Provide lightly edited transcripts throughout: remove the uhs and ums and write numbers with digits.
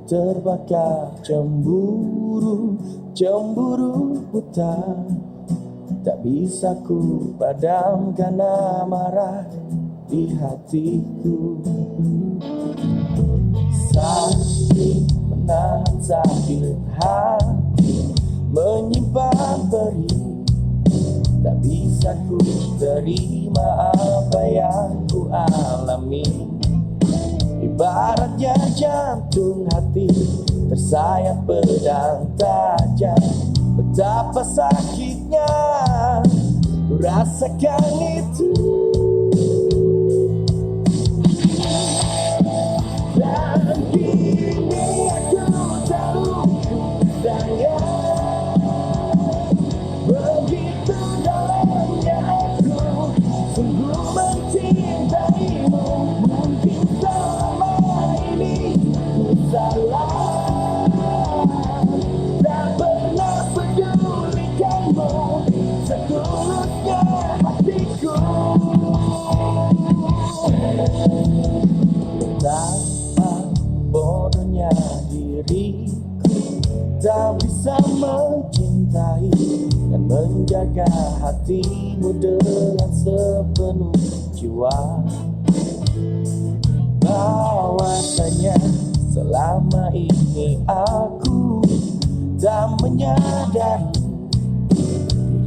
Terbakar cemburu, cemburu buta. Tak bisa ku padamkan amarah di hatiku. Sakit menahan sakit hati, menyimpan perih. Tak bisa ku terima apa yang ku alami. Ibaratnya jantung hati tersayat pedang tajam. Betapa sakitnya ku rasakan itu. Dan kini aku tahu sayang, begitu dalamnya aku sungguh mencintaimu. Mungkin selama ini ku salah, tak pernah pedulikanmu setulusnya hatiku. Betapa bodohnya diriku, tak bisa mencintai dan menjaga hatimu dengan sepenuh jiwa. Bahwasanya selama ini aku tak menyadari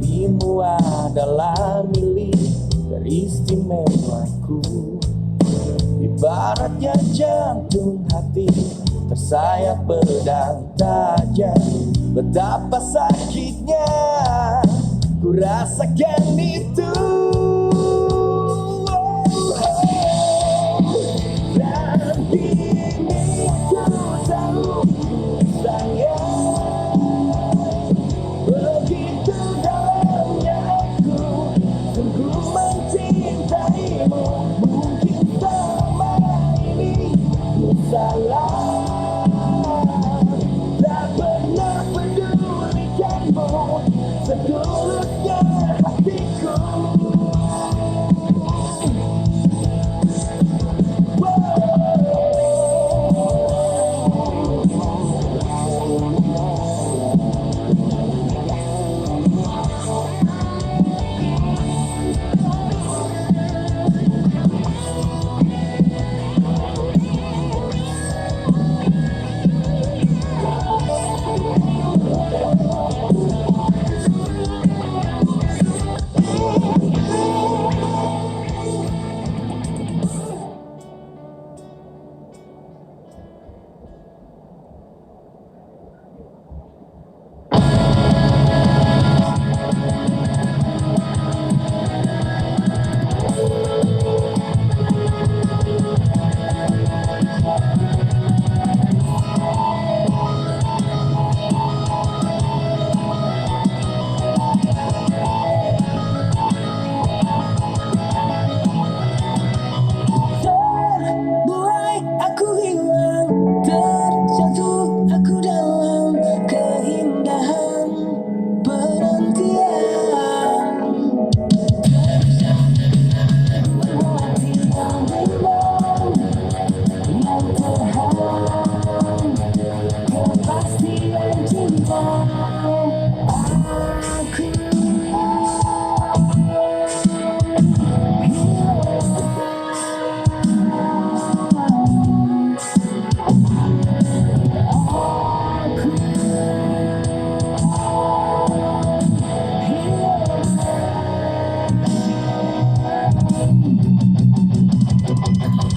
dirimu adalah milik teristimewaku. Ibaratnya jantung hati tersayat pedang tajam. Betapa sakitnya ku rasakan itu. Dan kini aku tahu sayang, begitu dalamnya aku sungguh mencintaimu. Mungkin selama ini ku salah, tak pernah pedulikanmu setulusnya hatiku. Jatuh aku dalam keindahan penantian. Hati yang bimbang, yang terhalang kepastian cinta.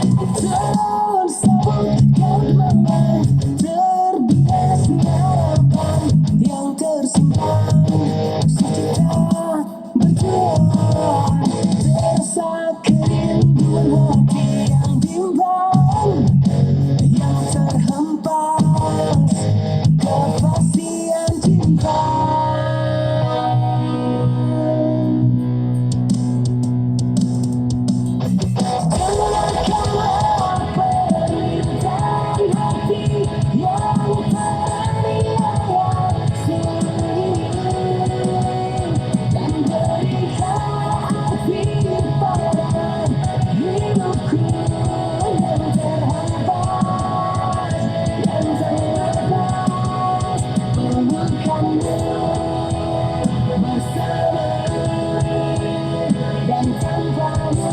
Aku tersebutkan memang terbiasnya harapan yang tersimpan sejuta berjuang. Terasa kerinduan hati yang bimbang, yang terhempas kepastian cinta. Dengarkanlah permintaan hati yang teraniaya sunyi, dan berikan arti pada hidupku yang terhampas, yang terlepas. Pelukanmu bersamamu, dan tanpamu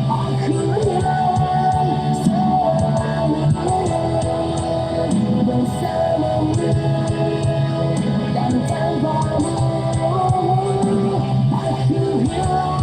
aku hilang dan tanpamu aku hilang bersamamu, dan tanpamu aku hilang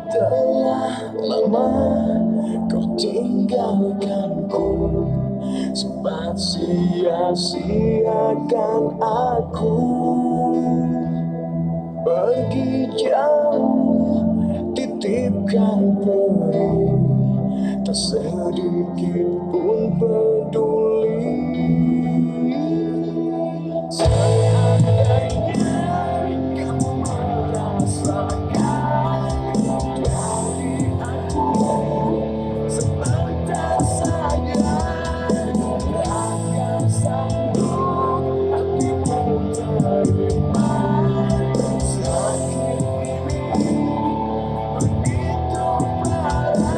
Telah lama kau tinggalkanku, sempat sia-siakan aku. Pergi jauh, titipkan peri, tak sedikit pun peduli. Seandainya kamu merasakan dari aku sebentar saja, akan sanggup hatimu terima sakit ini begitu parah.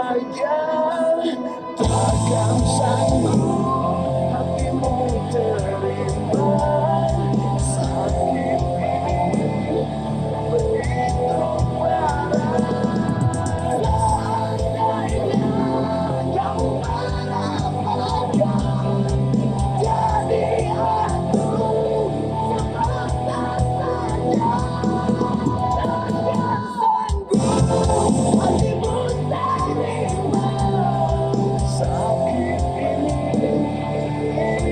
sayang, takkan sanggup hatimu terima sakit ini begitu parah. Seandainya kau merasakan jadi aku semata saja takkan sanggup hatimu terima sakit ini begitu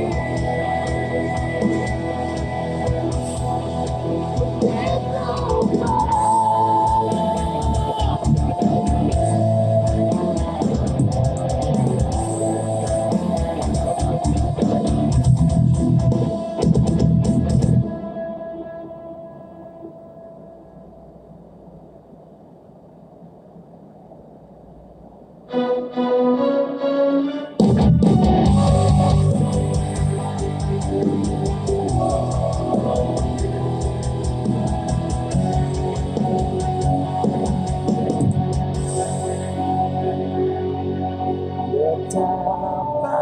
betapa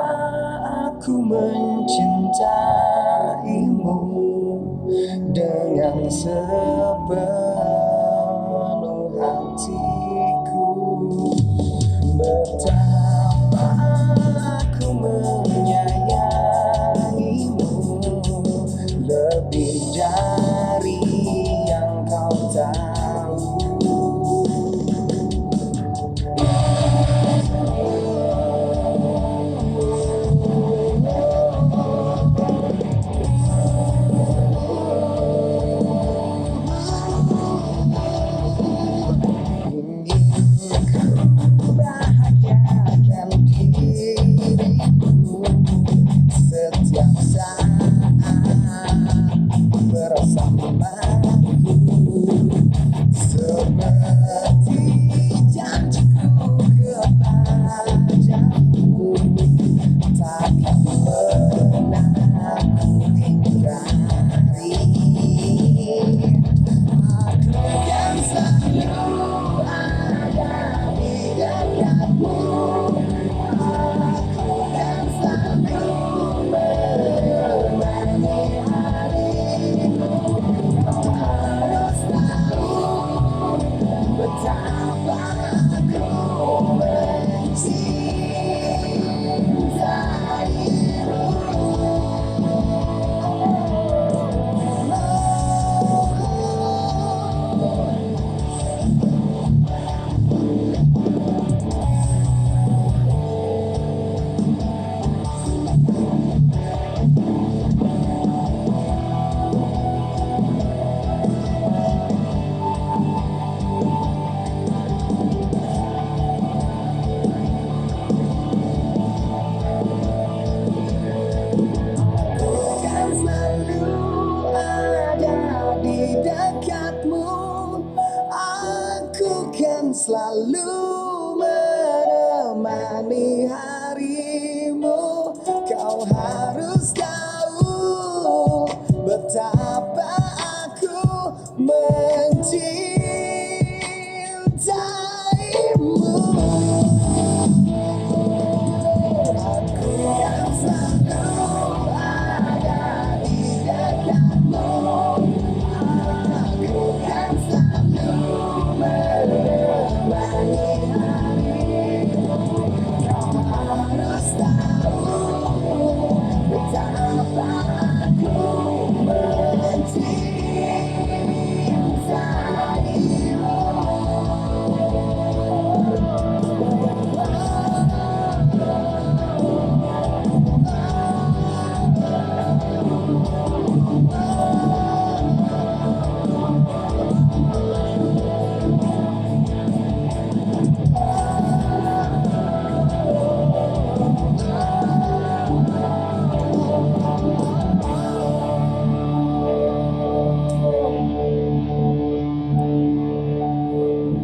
aku mencintaimu dengan sepenuh hatiku. Betapa aku menyayangimu lebih dari yang kau tahu. Bahagiakan dirimu setiap saat bersamaku seperti janjiku kepadamu takkan pernah ku ingkari. Aku kan selalu ada di dekatmu. Aku kan selalu menemani harimu. Kau harus tahu betapa aku kan selalu ada di dekatmu. Aku kan selalu menemani harimu. Kau harus tahu betapa aku mencintaimu. Aku kan selalu ada di dekatmu. Aku kan selalu menemani harimu. Kau harus tahu betapa aku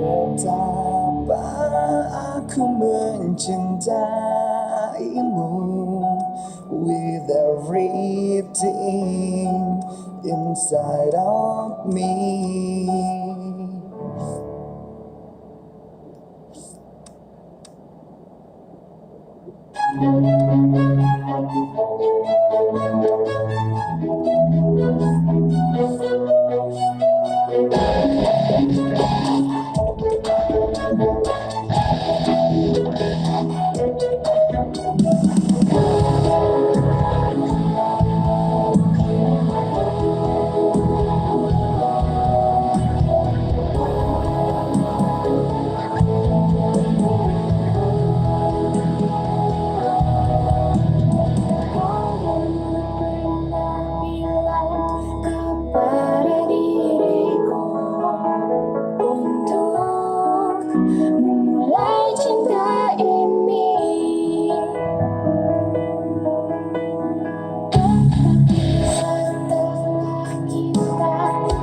betapa aku mencintaimu with everything inside of me. Kepada diriku untuk memulai cinta ini, tetapi setelah kita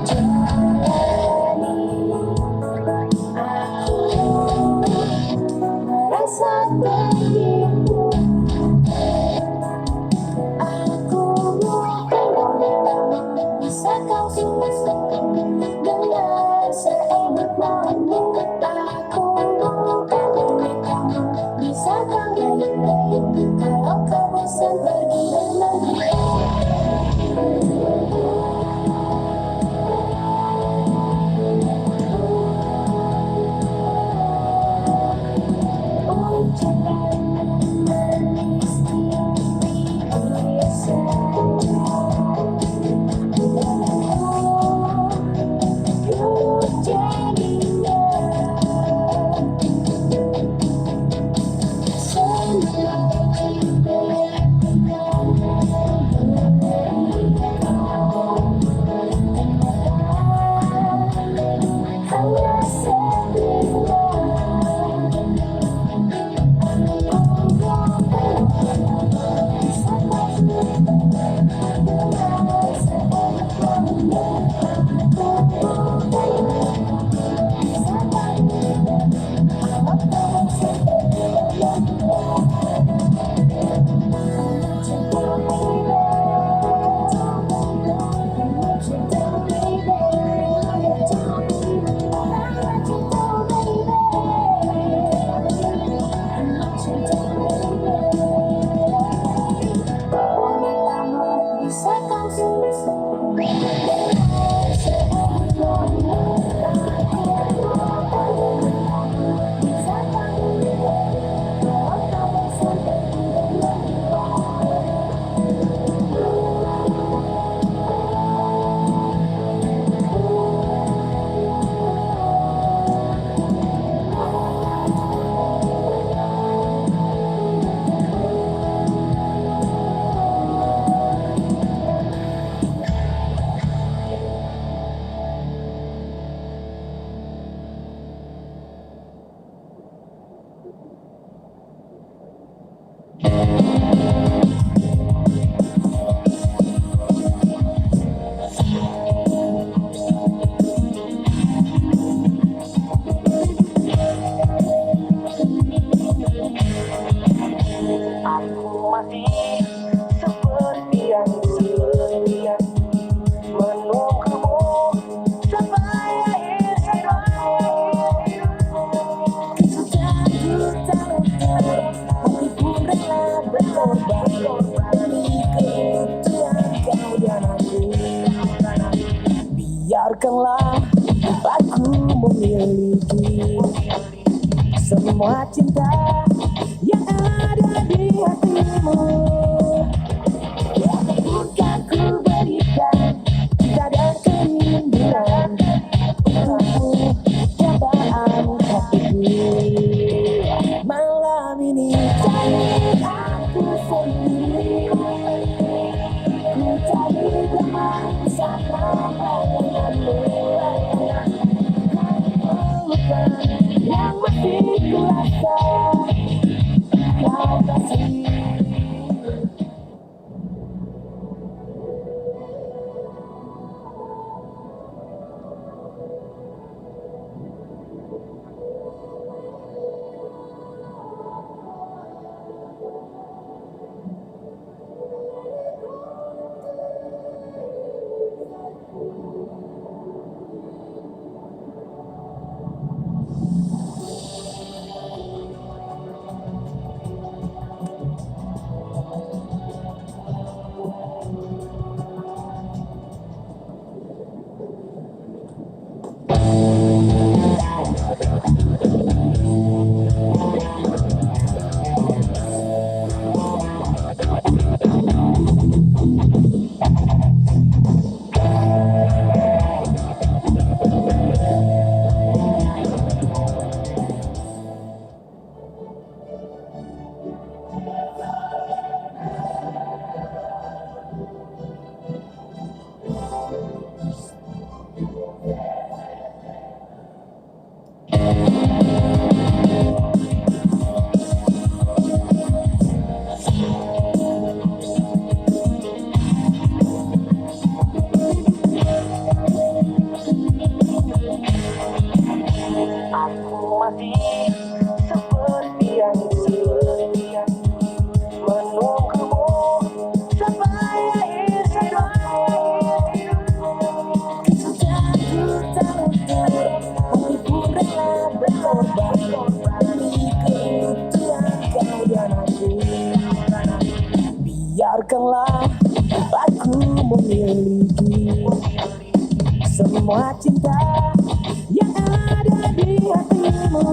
jalani, aku merasa begitu. Aku bukan bisa kau susun dengan seenak maumu. Aku bukan kamu bisa kau rayu kalau kau bosan pergi dan lagi. Ucapan manis biasa. Aku masih seperti yang menunggumu sampai akhir. Sudah ku tahu hati pun rela berkorban demi keutuhan kau dan aku. Biarkanlah aku memiliki semua cinta yang ada di hatimu. Bukan ku berikan cinta dan kerinduan untukmu, cobaan hatiku. Malam ini cari aku sendiri, ku cari teman bersama bayanganmu. Bukan yang masih ku rasa kau kasih. memiliki semua cinta yang ada di hatimu.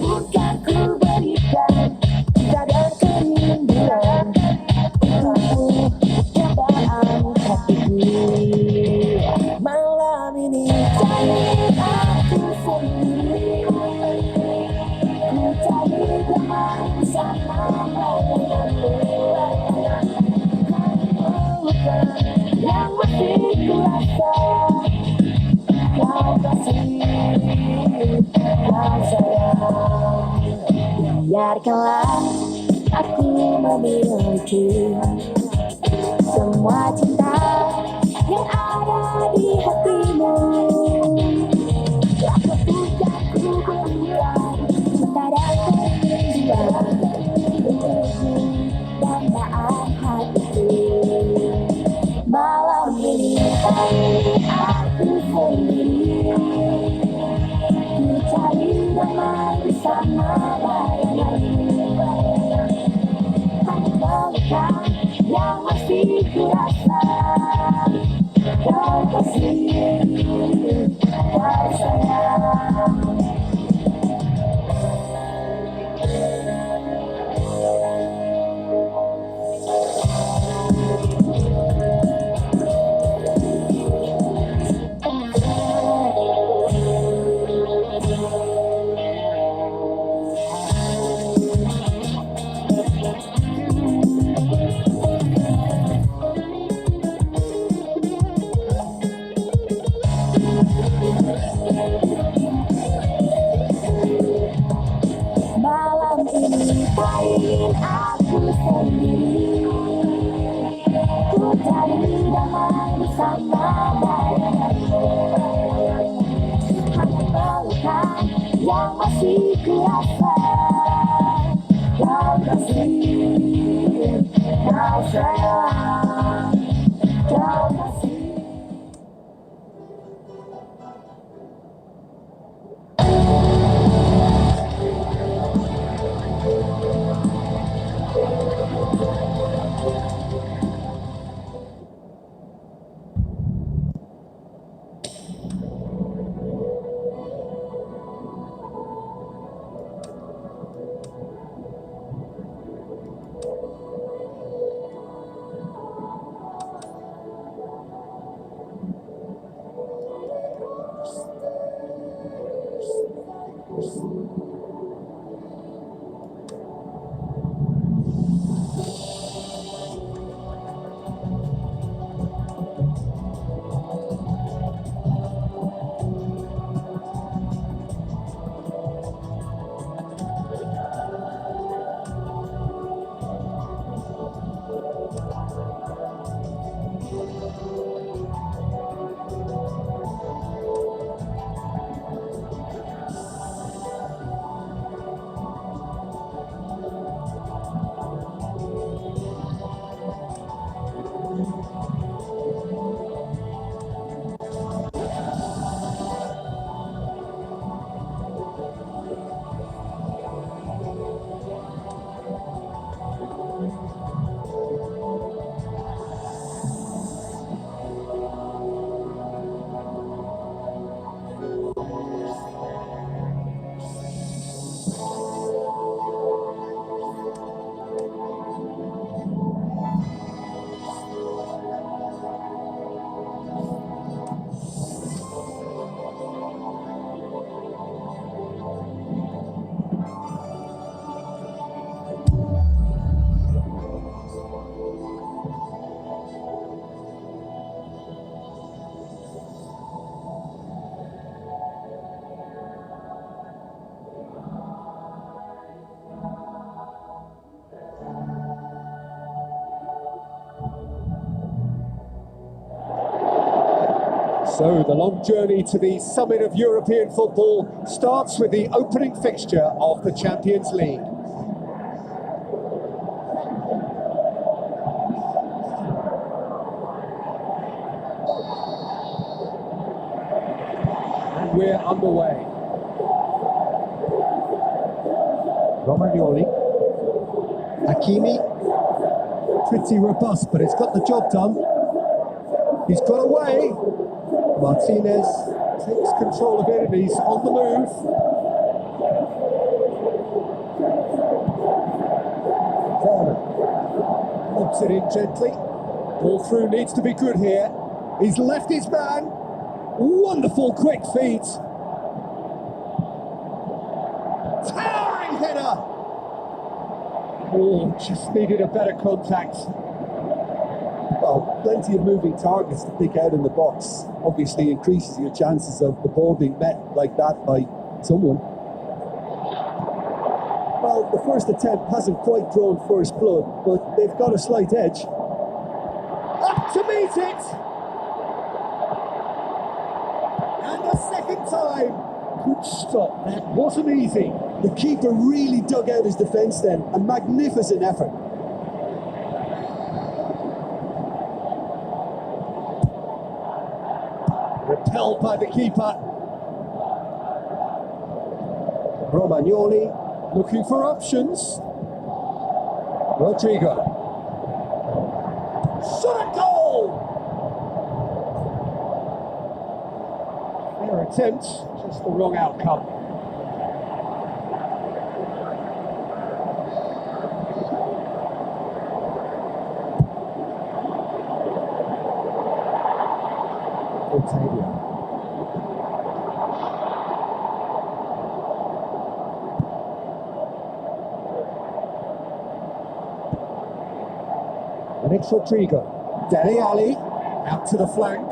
Bukan ku berikan cinta dan kerinduan untukmu, cobaan hatiku. Malam ini cari aku sendiri, ku cari teman bersama bayanganmu. Bukan yang masih ku rasa, kau kasih, kau sayang. Biarkanlah aku memiliki semua cinta yang ada di hatimu. Aku bukan ku berikan cinta dan kerinduan untukmu, dambaan hatiku. Malam ini aku sendiri, ku cari teman bersama bayanganmu. Hanya bukan yang masih ku rasa, kau kasih, kau sayang. Malam ini ingin aku sendiri, ku cari damai bersama bayanganmu. Hanya pelukan yang masih ku rasa, kau kasih, kau sayang, kau kasih. So the long journey to the summit of European football starts with the opening fixture of the Champions League. And we're underway. Romagnoli, Hakimi, pretty robust, but it's got the job done. He's got away. Martinez takes control of it and he's on the move. Lobs it in gently. Ball through needs to be good here. He's left his man. Wonderful quick feet. Towering header. Oh, just needed a better contact. Well, plenty of moving targets to pick out in the box. Obviously increases your chances of the ball being met like that by someone. Well, the first attempt hasn't quite drawn first blood, but they've got a slight edge. Up to meet it! And a second time! Good stop, that wasn't easy. The keeper really dug out his defence then. A magnificent effort. Repelled by the keeper. Romagnoli. Looking for options. Rodrigo. Shot at goal! Fair attempt, just the wrong outcome. And it's Rodrigo. Dele Alli out to the flank.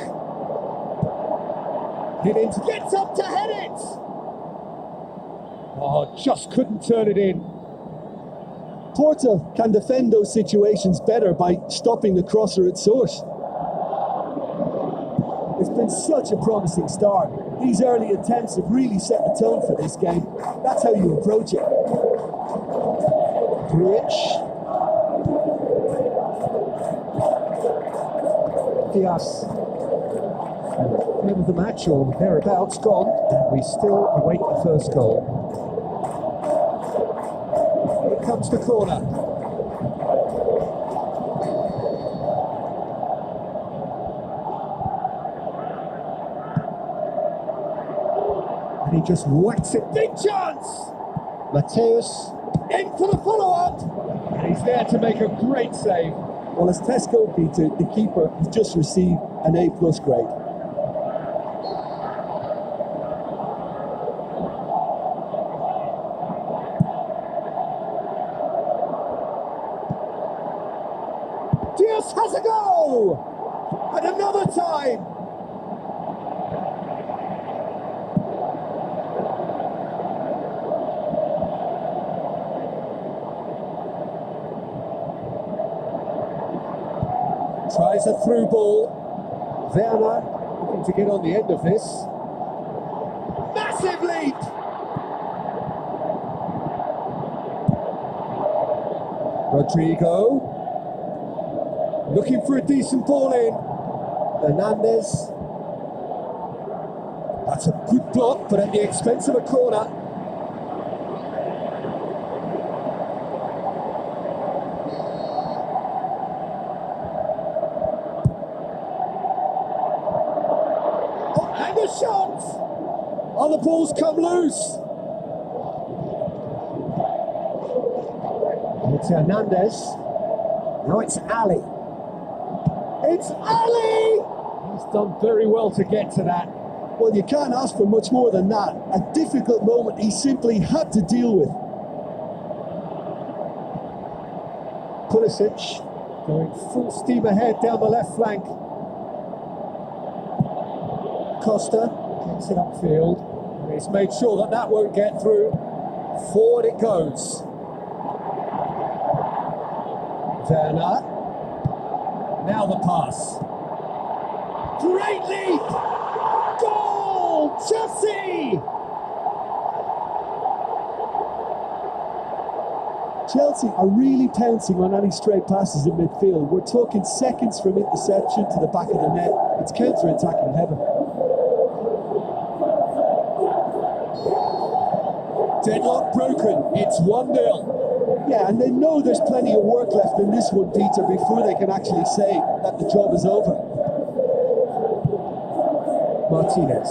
Hit into, gets up to head it! Oh, just couldn't turn it in. Porto can defend those situations better by stopping the crosser at source. It's been such a promising start. These early attempts have really set the tone for this game. That's how you approach it. Rich. Diaz. End of the match or thereabouts gone. And we still await the first goal. Here comes the corner. And he just whacks it. Big chance! Mateus in for the follow-up. And he's there to make a great save. Well, as Tesco Peter, the keeper has just received an A+ grade. Diaz has a go! And another time! Tries a through ball. Werner looking to get on the end of this. Massive leap! Rodrigo. Looking for a decent ball in. Hernandez. That's a good block, but at the expense of a corner. And a shot! Oh, the ball's come loose. It's Hernandez. Now it's Ali. It's Ali! He's done very well to get to that. Well, you can't ask for much more than that. A difficult moment he simply had to deal with. Pulisic going full steam ahead down the left flank. Costa gets it upfield. And he's made sure that that won't get through. Forward it goes. Werner. Now the pass. Great leap! Goal! Chelsea! Chelsea are really pouncing on any straight passes in midfield. We're talking seconds from interception to the back of the net. It's counter-attacking heaven. Deadlock broken. It's 1-0. Yeah, and they know there's plenty of work left in this one, Peter, before they can actually say that the job is over. Martinez.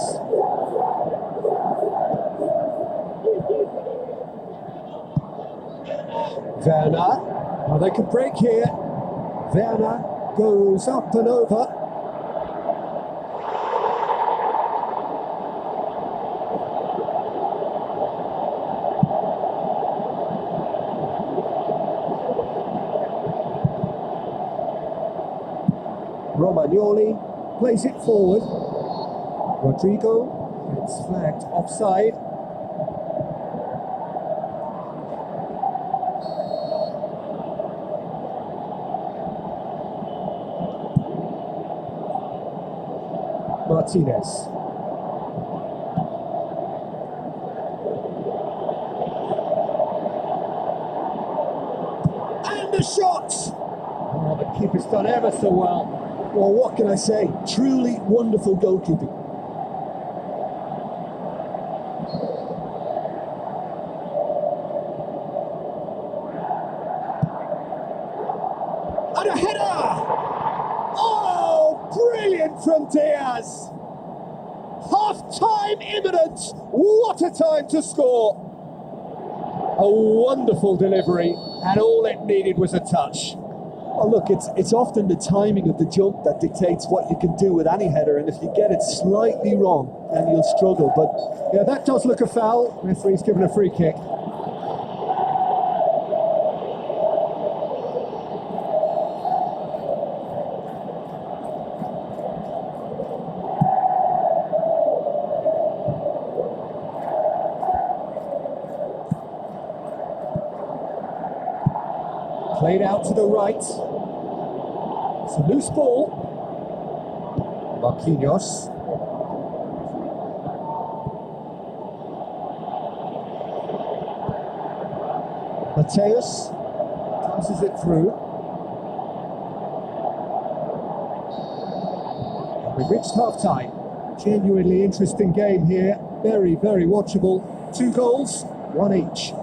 Werner. Oh, they could break here. Werner goes up and over. Romagnoli plays it forward. Rodrigo gets flagged offside. Martinez. And the shot! Oh, the keeper's done ever so well. Well, what can I say? Truly wonderful goalkeeping. And a header! Oh, brilliant from Diaz! Half-time imminent! What a time to score! A wonderful delivery, and all it needed was a touch. Oh, look, it's often the timing of the jump that dictates what you can do with any header, and if you get it slightly wrong, then you'll struggle. But yeah, that does look a foul. Referee's given a free kick. Played out to the right. It's a loose ball. Marquinhos. Mateus passes it through. We've reached half-time. Genuinely interesting game here. Very, very watchable. 2 goals, 1 each.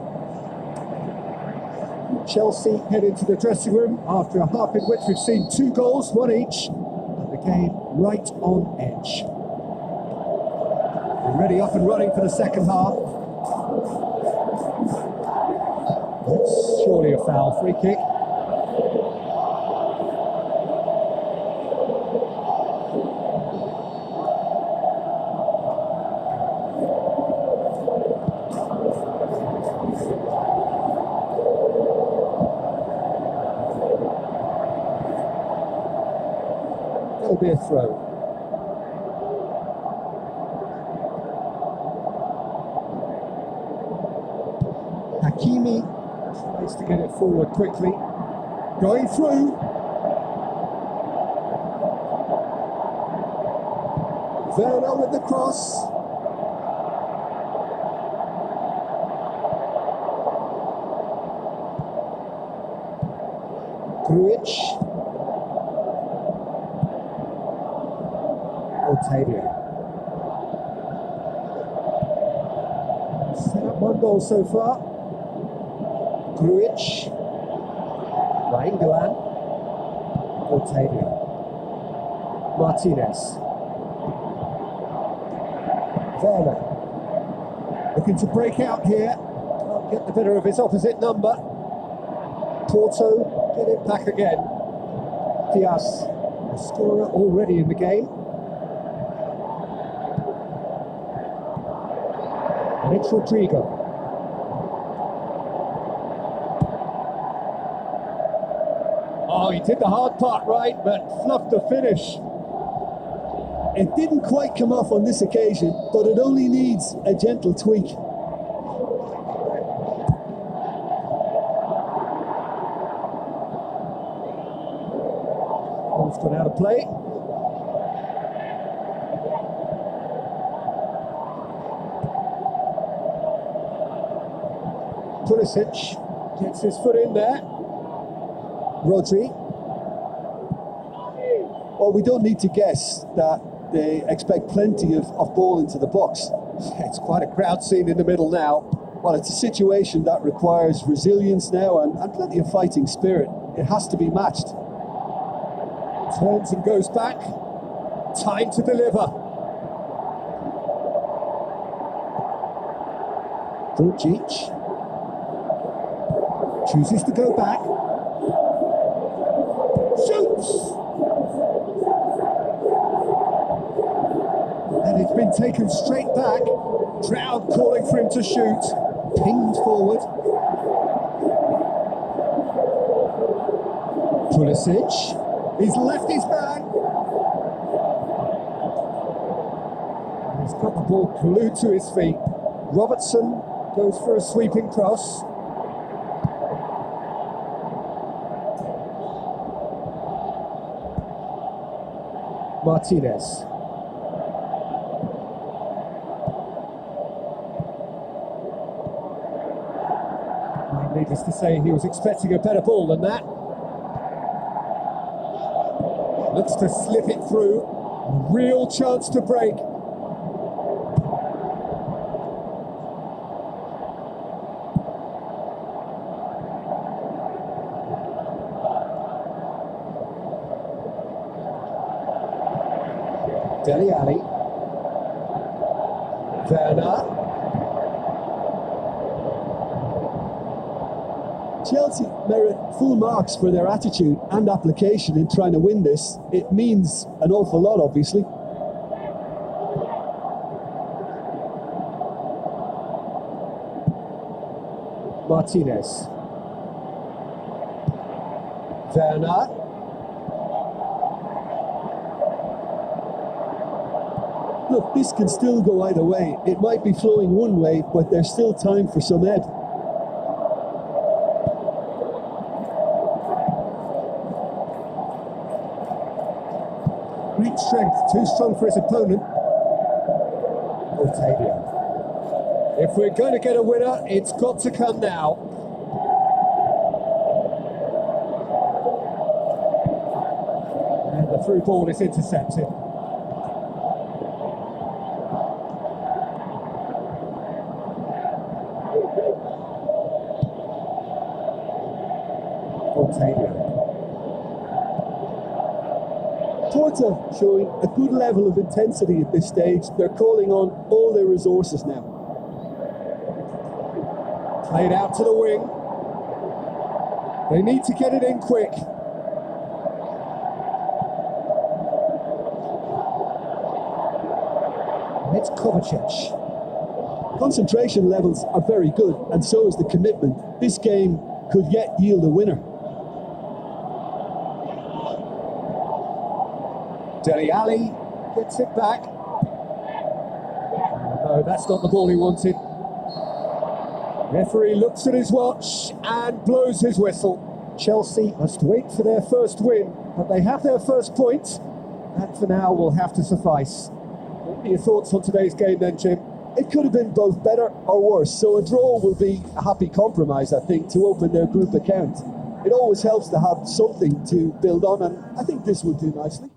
Chelsea head into the dressing room after a half in which we've seen 2 goals, 1 each, and the game right on edge. We're ready, up and running for the second half. That's surely a foul. Free kick. That'll be a throw. Hakimi tries to get it forward quickly. Going through. Werner with the cross. Grujic. Otavio. Set up 1 goal so far. Grujic. Raingalan. Otavio. Martinez. Werner. Looking to break out here. Can't get the better of his opposite number. Porto get it back again. Diaz, the scorer already in the game. And it's Rodrigo. Oh, he did the hard part right, but fluffed the finish. It didn't quite come off on this occasion, but it only needs a gentle tweak. Ball's gone out of play. Pulisic gets his foot in there. Rodri. Well, we don't need to guess that they expect plenty of ball into the box. It's quite a crowd scene in the middle now. Well, it's a situation that requires resilience now and plenty of fighting spirit. It has to be matched. Turns and goes back. Time to deliver. Vucic chooses to go back. Shoots! And it's been taken straight back. Crowd calling for him to shoot. Pinged forward. Pulisic. He's left his man. He's got the ball glued to his feet. Robertson goes for a sweeping cross. Martinez. Needless to say, he was expecting a better ball than that. Looks to slip it through. Real chance to break. Dele Alli. Werner. Chelsea merit full marks for their attitude and application in trying to win this. It means an awful lot, obviously. Martinez. Werner. Look, this can still go either way. It might be flowing one way, but there's still time for some ebb. Great strength, too strong for his opponent. Otavio. If we're going to get a winner, it's got to come now. And the through ball is intercepted. Otavio. Porto showing a good level of intensity at this stage. They're calling on all their resources now. Played out to the wing. They need to get it in quick. And it's Kovacic. Concentration levels are very good, and so is the commitment. This game could yet yield a winner. Dele Alli gets it back. No, that's not the ball he wanted. Referee looks at his watch and blows his whistle. Chelsea must wait for their first win, but they have their first point. That for now will have to suffice. What are your thoughts on today's game then, Jim? It could have been both better or worse, so a draw will be a happy compromise, I think, to open their group account. It always helps to have something to build on, and I think this will do nicely.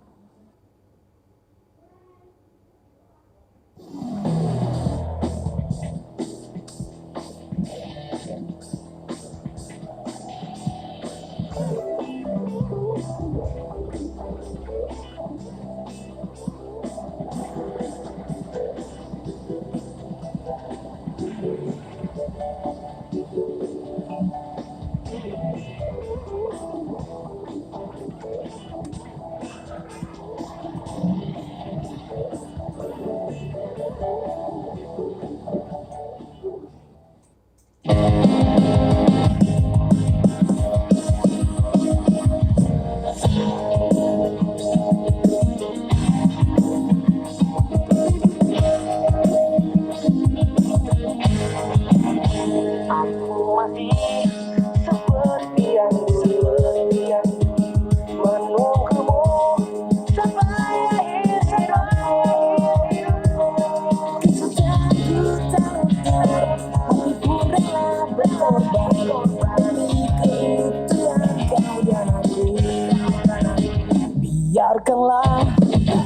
Biarkanlah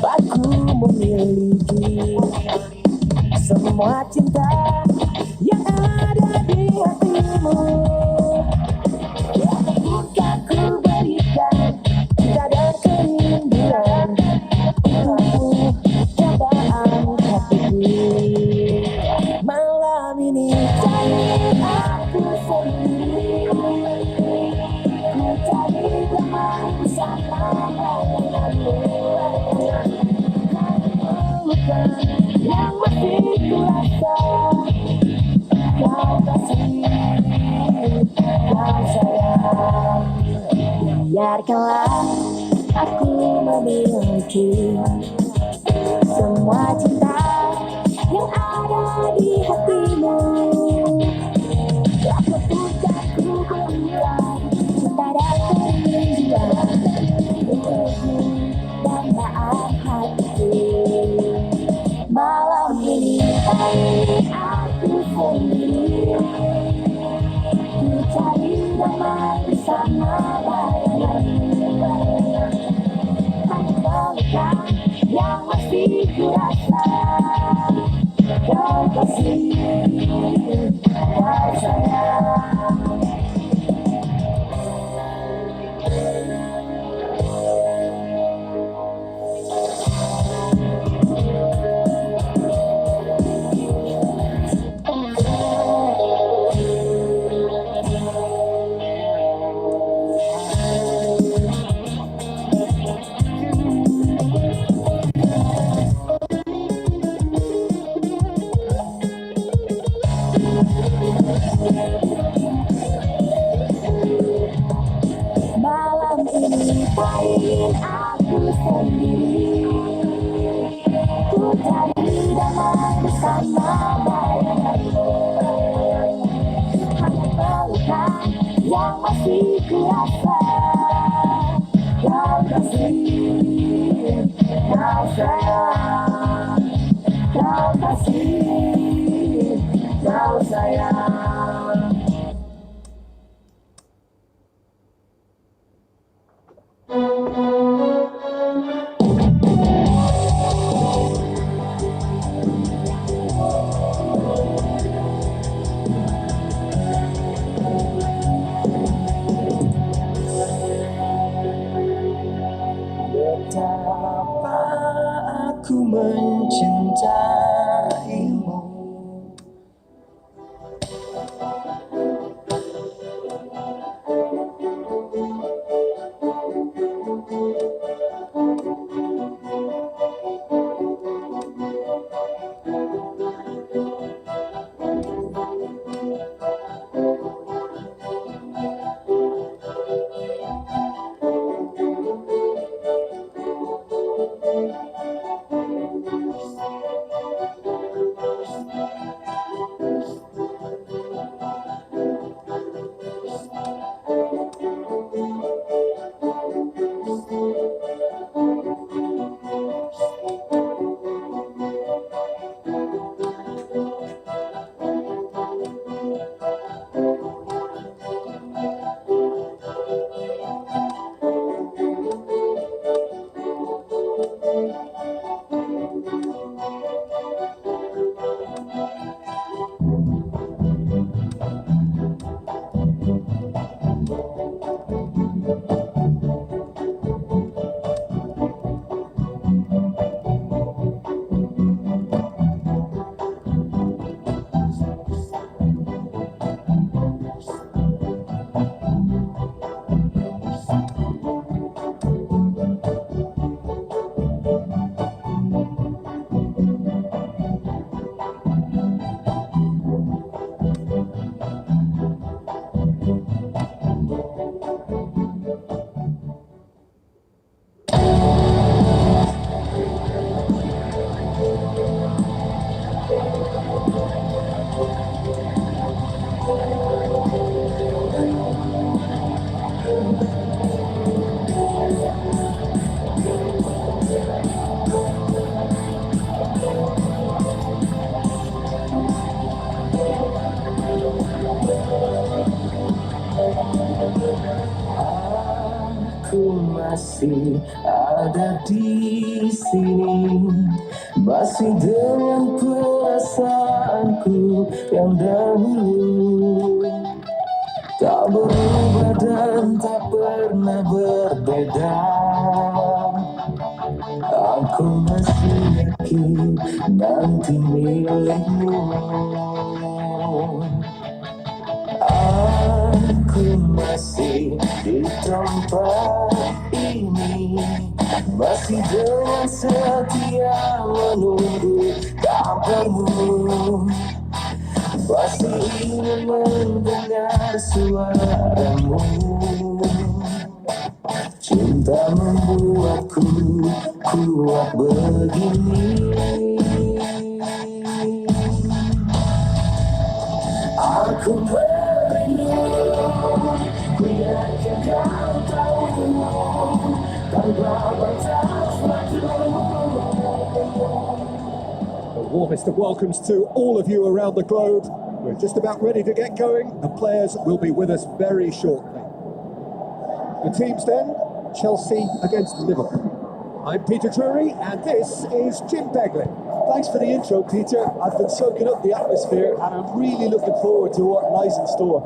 aku memiliki semua cinta yang ada yang masih kurasa kau kasih, kau sayang. Biarkanlah aku memiliki semua cinta yang ada di hatimu. Aku puncakku berjuang, cinta dan kerinduan untukmu dan maaf hatiku. Malam ini aku sendiri, ku cari damai bersama bayanganmu. Hanya luka yang masih kurasa kau kasih, kau sayang. Malam ini tak ingin aku sendiri, ku cari damai bersama bayanganmu. Hanya pelukan yang masih kurasa kau kasih, kau sayang. Kau kasih, kau sayang. Betapa aku mencintaimu, aku masih ada di sini, masih dengan perasaanku yang dahulu, tak berubah dan tak pernah berbeda. Aku masih yakin nanti milikmu. Aku masih di tempat ini, masih dengan setia menunggu kabarmu, masih ingin mendengar suaramu. Cinta membuatku kuat begini. Aku merindu, ku yakin kau tahu, tanpa batas waktu. The warmest of welcomes to all of you around the globe. We're just about ready to get going. The players will be with us very shortly. The teams then, Chelsea against Liverpool. I'm Peter Drury, and this is Jim Begley. Thanks for the intro, Peter. I've been soaking up the atmosphere and I'm really looking forward to what lies in store.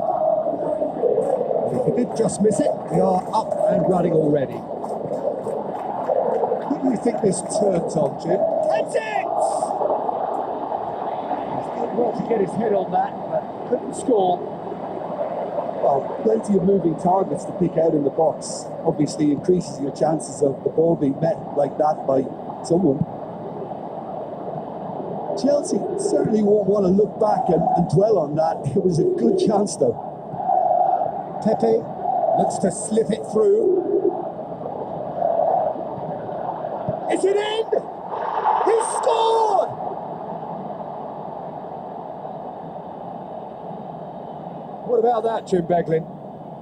If you did just miss it, we are up and running already. Who do you think this turns on, Jim? That's it! He's done well to get his head on that, but couldn't score. Well, plenty of moving targets to pick out in the box. Obviously increases your chances of the ball being met like that by someone. Chelsea certainly won't want to look back and dwell on that. It was a good chance though. Pepe looks to slip it through. Is it in? He scored! What about that, Jim Beglin?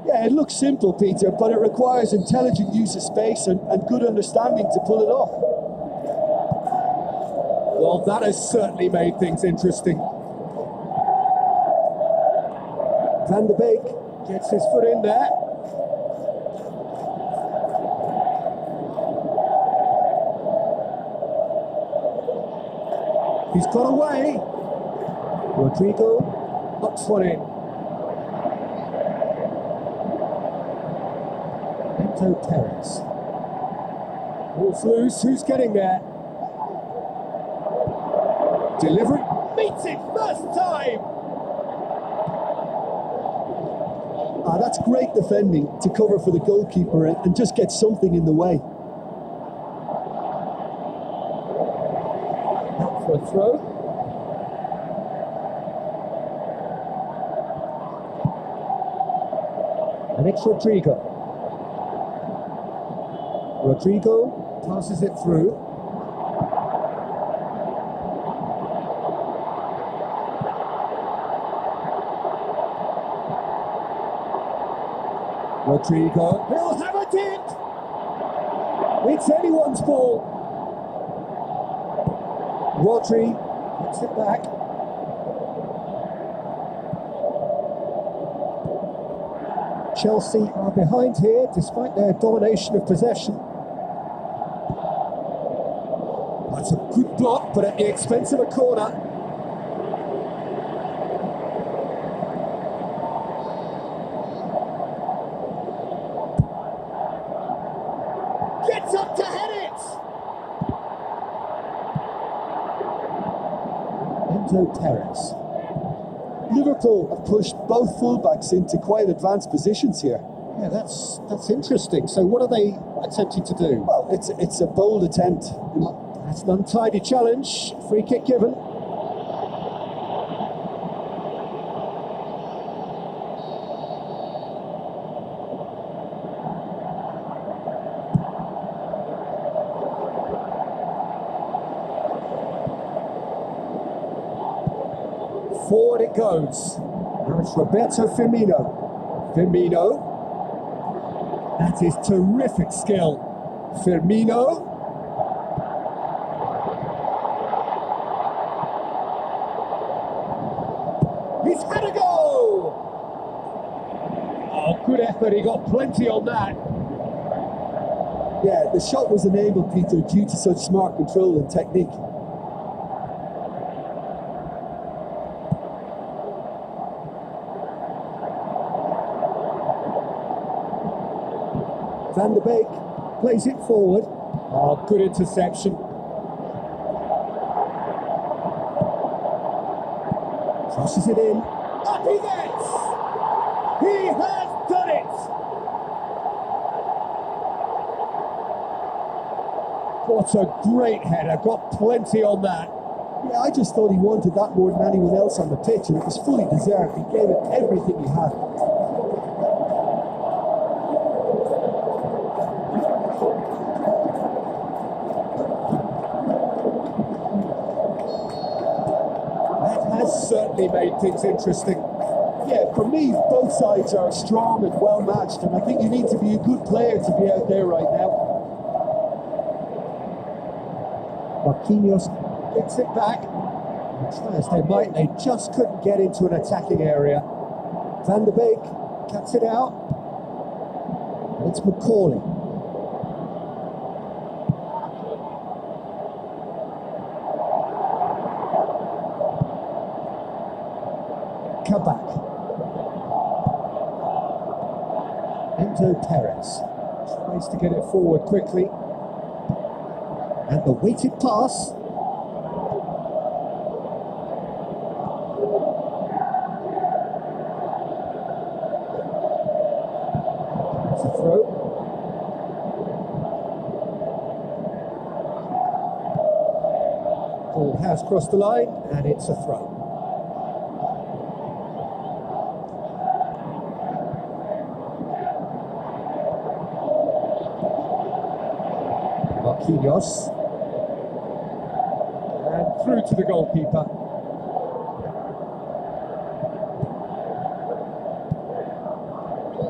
Yeah, it looks simple, Peter, but it requires intelligent use of space and good understanding to pull it off. Well, that has certainly made things interesting. Van de Beek Gets his foot in there. He's got away. Rodrigo knocks one in. Perez. Ball's loose. Who's getting there? Delivery. Meets it first time. That's great defending to cover for the goalkeeper and just get something in the way. Out for a throw. And it's Rodrigo. Rodrigo passes it through. Rodrigo. He'll have a dip! It's anyone's ball. Rodri gets it back. Chelsea are behind here despite their domination of possession. That's a good block, but at the expense of a corner. Gets up to head it! Perez. Liverpool have pushed both fullbacks into quite advanced positions here. Yeah, that's interesting. So what are they attempting to do? Well, it's a bold attempt. That's an untidy challenge. Free kick given. Forward it goes. Now it's Roberto Firmino. Firmino. That is terrific skill. Firmino. He's had a go! Oh, good effort. He got plenty on that. Yeah, the shot was enabled, Peter, due to such smart control and technique. Van de Beek plays it forward. Oh, good interception. Crosses it in. Up he gets! He has What a great header, got plenty on that. Yeah, I just thought he wanted that more than anyone else on the pitch, and it was fully deserved. He gave it everything he had. That has certainly made things interesting. Yeah, for me, both sides are strong and well matched, and I think you need to be a good player to be out there right now. Marquinhos gets it back. As they might, they just couldn't get into an attacking area. Van der Beek cuts it out. It's Macaulay. Kabak. Enzo Perez tries to get it forward quickly. And the weighted pass. It's a throw. Ball has crossed the line, and it's a throw. Marquinhos. And through to the goalkeeper.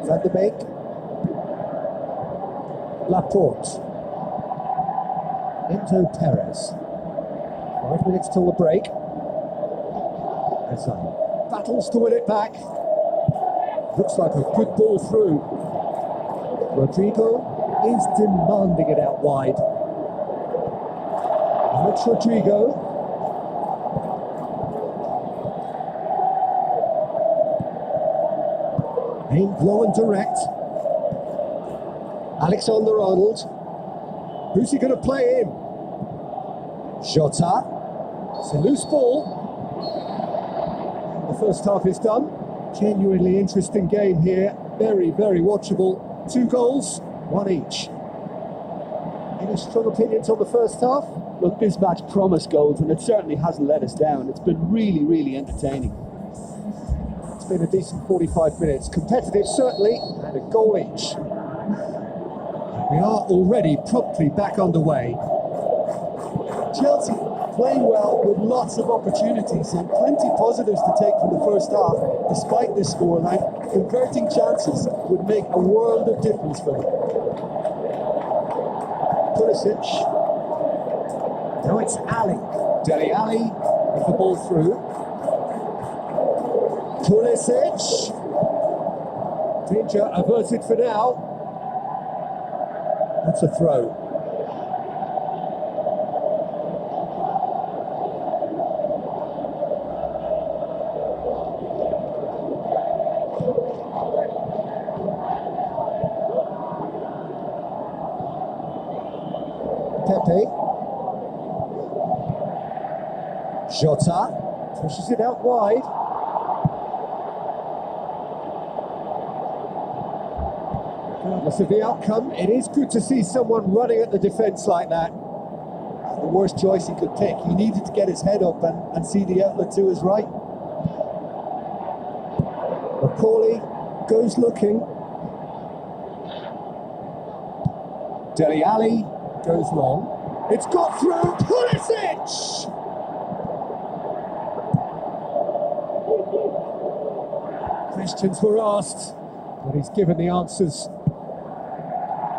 Van der Beek. Laporte. Enzo Perez. 5 minutes till the break. Hazard battles to win it back. Looks like a good ball through. Rodrigo is demanding it out wide. Alex Rodrigo. Aimed low and direct. Alexander-Arnold. Who's he going to play in? Jota. It's a loose ball. The first half is done. Genuinely interesting game here. Very, very watchable. 2 goals, 1 each. Any strong opinions on the first half? Look, this match promised goals, and it certainly hasn't let us down. It's been really, really entertaining. It's been a decent 45 minutes. Competitive, certainly, and a goal each. We are already promptly back underway. Chelsea playing well with lots of opportunities and plenty positives to take from the first half. Despite this scoreline, converting chances would make a world of difference for them. Pulisic. Now it's Ali. Dele Ali with the ball through. Pulisic. Danger averted for now. That's a throw. Pepe. Jota pushes it out wide. Regardless of the outcome, it is good to see someone running at the defence like that. The worst choice he could pick. He needed to get his head up and see the outlet to his right. Macaulay goes looking. Dele Ali goes long. It's got through. Pulisic! Questions were asked, but he's given the answers.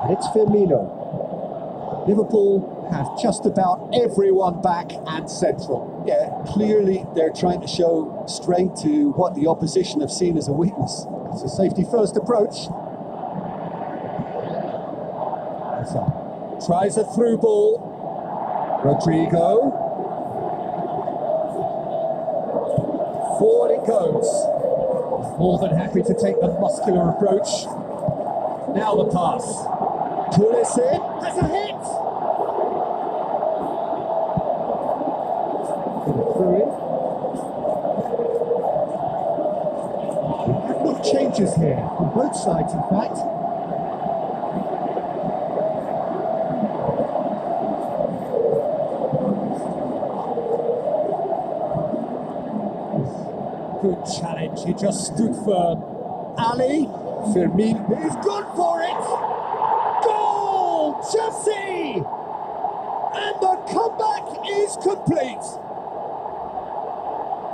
And it's Firmino. Liverpool have just about everyone back and central. Yeah, clearly they're trying to show strength to what the opposition have seen as a weakness. It's a safety first approach. Tries a through ball. Rodrigo. Forward it goes. More than happy to take the muscular approach. Now the pass. Pulisic has a hit. Through it. We have enough changes here on both sides, in fact. good challenge. He just stood firm. Ali, Firmino, he's gone for it! Goal! Chelsea! And the comeback is complete.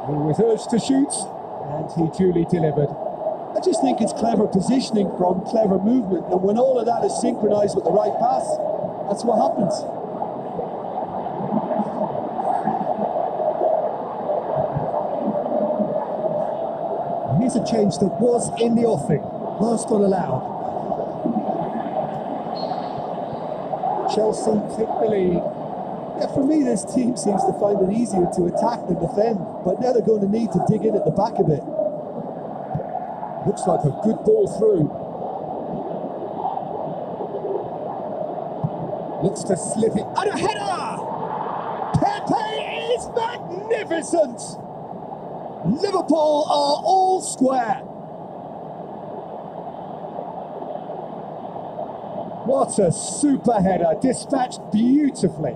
He was urged to shoot, and he duly delivered. I just think it's clever positioning from clever movement, and when all of that is synchronised with the right pass, that's what happens. Here's a change that was in the offing, last one allowed. Chelsea take the lead. Yeah, for me, this team seems to find it easier to attack than defend, but now they're going to need to dig in at the back a bit. Looks like a good ball through. Looks to slip it. And a header! Pepe is magnificent! Liverpool are all square. What a super header, dispatched beautifully.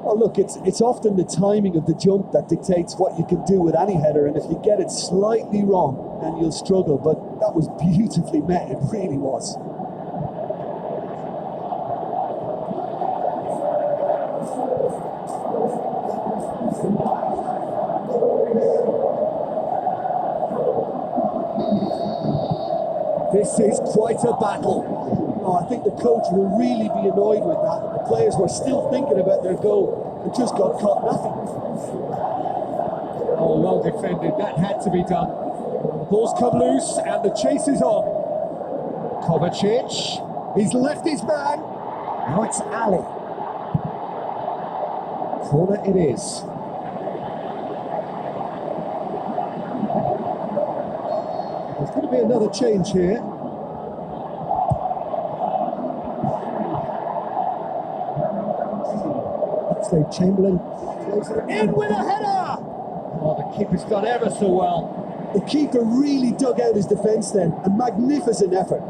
Well, look, it's often the timing of the jump that dictates what you can do with any header, and if you get it slightly wrong, then you'll struggle, but that was beautifully met, it really was. This is quite a battle. Oh, I think the coach will really be annoyed with that. The players were still thinking about their goal and just got caught nothing. Oh, well defended. That had to be done. The ball's come loose and the chase is on. Kovacic. He's left his man. Now it's Ali. Corner it is. There's going to be another change here. Chamberlain plays it in with a header! Oh, the keeper's done ever so well. The keeper really dug out his defence then. A magnificent effort.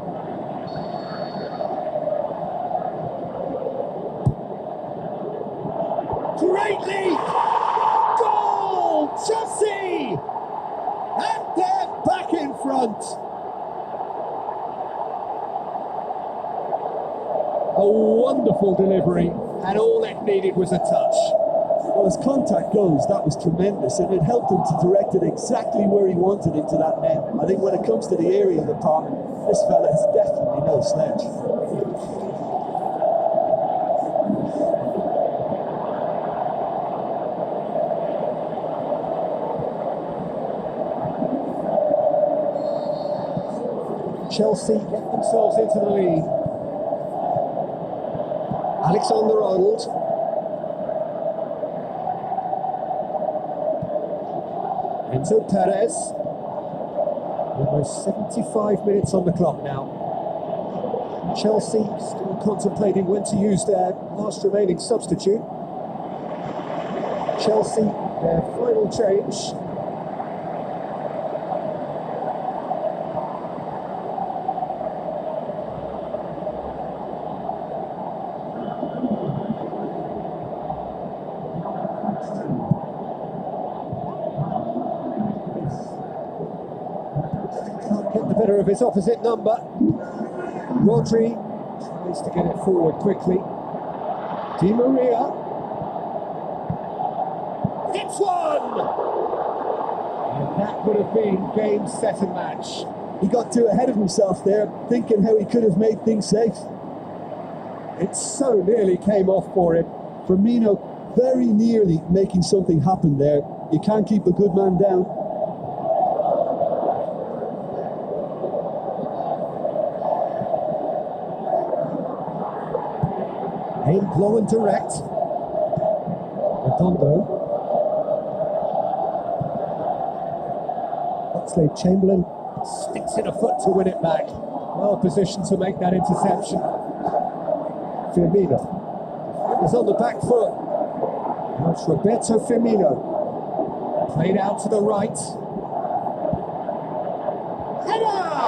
Great lead! Goal! Chelsea! And they're back in front. A wonderful delivery, and all it needed was a touch. Well, as contact goes, that was tremendous, and it helped him to direct it exactly where he wanted into that net. I think when it comes to the area of the department, this fella is definitely no sledge. Chelsea get themselves into the lead. Alexander-Arnold. Enzo Perez. Almost 75 minutes on the clock now. Chelsea still contemplating when to use their last remaining substitute. Chelsea, their final change. Get the better of his opposite number. Rodri tries to get it forward quickly. Di Maria. It's one! And that would have been game, set and match. He got too ahead of himself there, thinking how he could have made things safe. It so nearly came off for him. Firmino very nearly making something happen there. You can't keep a good man down. Aimed low and direct. Redondo. Oxlade-Chamberlain sticks in a foot to win it back. Well positioned to make that interception. Firmino is on the back foot. That's Roberto Firmino. Played out to the right. Header!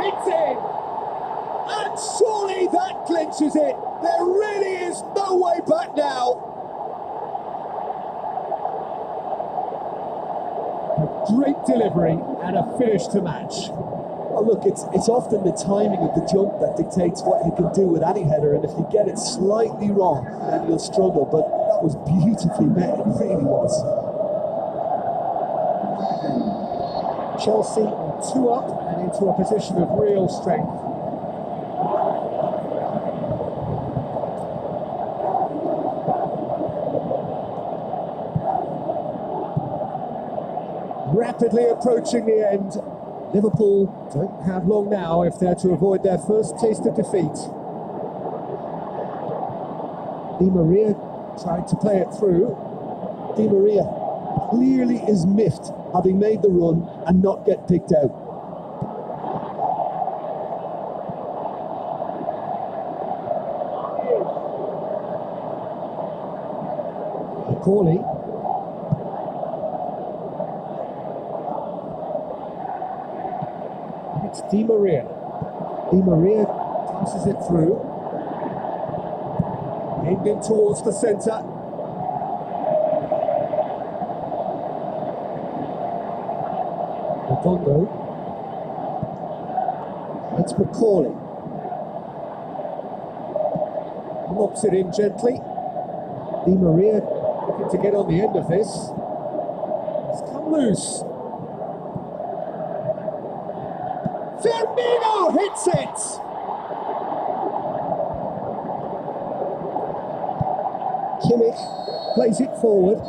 It's in! And surely that clinches it. There really is no way back now. A great delivery and a finish to match. Well, look, it's often the timing of the jump that dictates what you can do with any header, and if you get it slightly wrong, then you'll struggle. But that was beautifully made, it really was. Chelsea are 2 up and into a position of real strength. Rapidly approaching the end. Liverpool don't have long now if they're to avoid their first taste of defeat. Di Maria tried to play it through. Di Maria clearly is miffed having made the run and not get picked out. Corley. It's Di Maria. Di Maria passes it through. Aimed in towards the centre. Redondo. It's Macaulay. Lobs it in gently. Di Maria looking to get on the end of this. It's come loose. Firmino hits it! Kimmich plays it forward.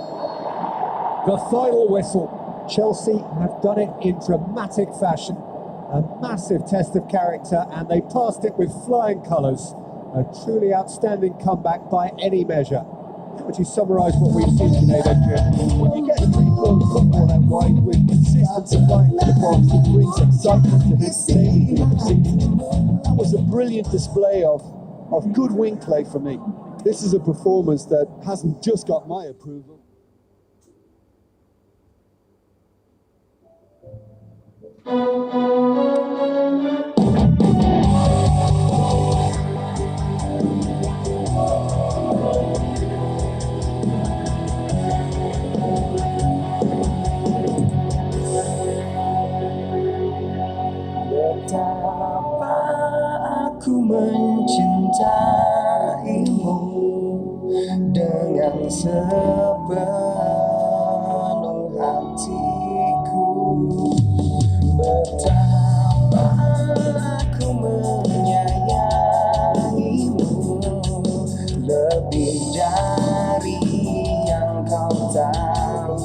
The final whistle. Chelsea have done it in dramatic fashion. A massive test of character, and they passed it with flying colours. A truly outstanding comeback by any measure. How would you summarise what we've seen today then, Jim? When you get free-flowing football out wide with consistent supply to the box, it brings excitement and entertainment to the proceedings. That was a brilliant display of good wing play for me. This is a performance that hasn't just got my approval. Betapa aku mencintaimu dengan sepenuh hatiku. Betapa aku menyayangimu lebih dari yang kau tahu.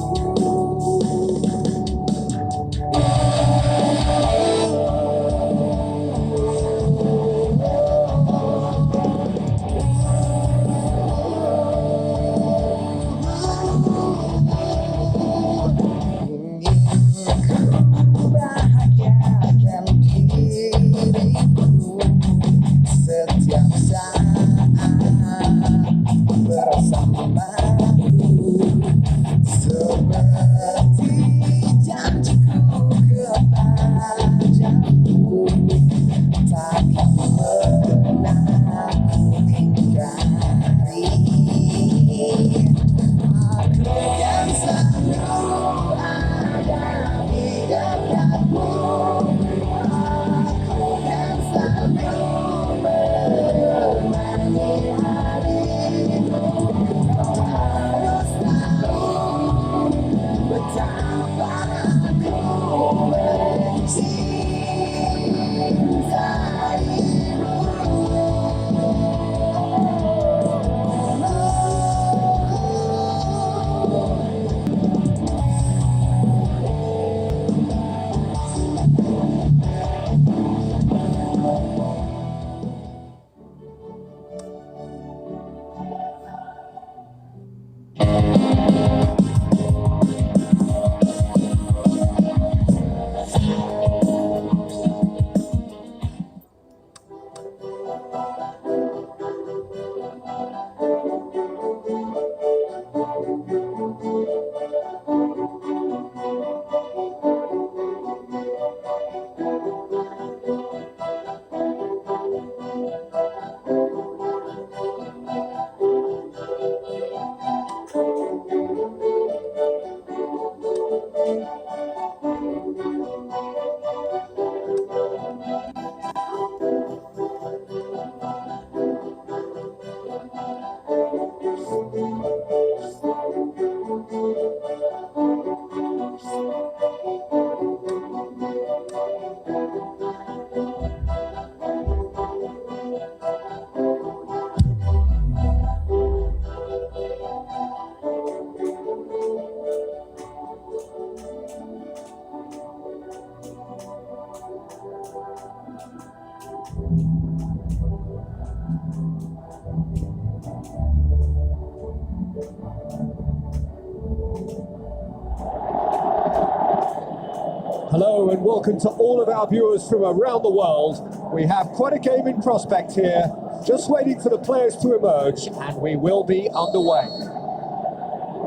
welcome to all of our viewers from around the world. We have quite a game in prospect here, just waiting for the players to emerge, and we will be underway.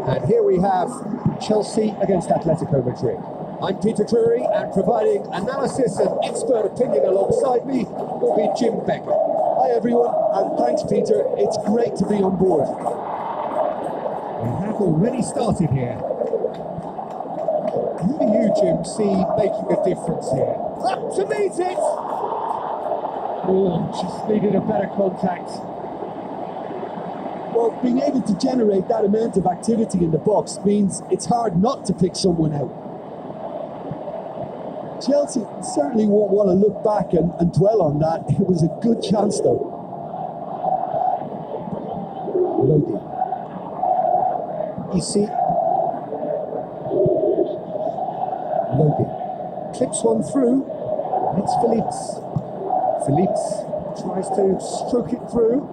And here we have Chelsea against Atletico Madrid. I'm Peter Drury, and providing analysis and expert opinion alongside me will be Jim Becker. Hi everyone, and thanks Peter, it's great to be on board. We have already started here. Who do you, Jim, see making a difference here? Up to meet it! Oh, just needed a better contact. Well, being able to generate that amount of activity in the box means it's hard not to pick someone out. Chelsea certainly won't want to look back and dwell on that. It was a good chance though. Loading. You see, loading. Clips one through. It's Phillips. Phillips tries to stroke it through.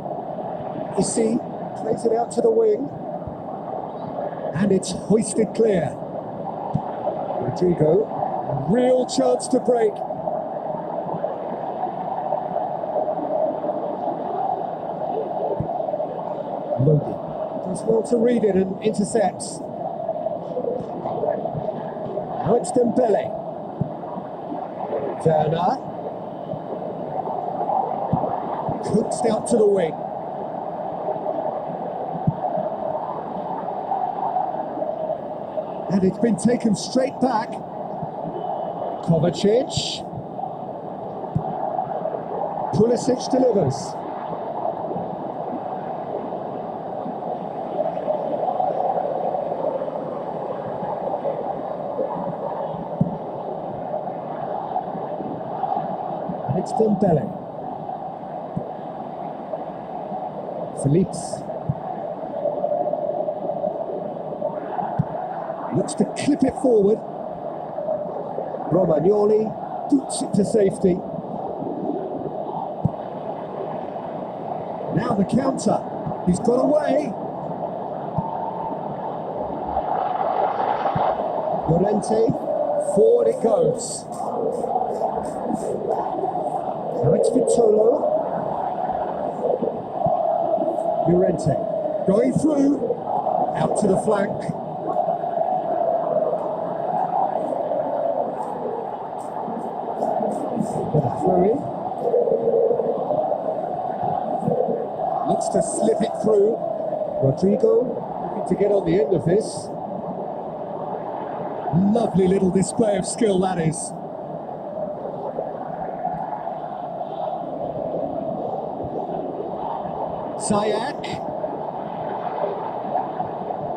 You see, plays it out to the wing. And it's hoisted clear. Rodrigo, real chance to break. Loading. Does well to read it and intercepts. Now it's Dembele. Werner. Coaxed out to the wing. And it's been taken straight back. Kovacic. Pulisic delivers. And it's Dembele. Phillips. Looks to clip it forward. Romagnoli boots it to safety. Now the counter. He's got away. Llorente. Forward it goes. Now it's Vitolo. Llorente. Going through. Out to the flank. Throw in. Looks to slip it through. Rodrigo looking to get on the end of this. Lovely little display of skill, that is. Ziyech.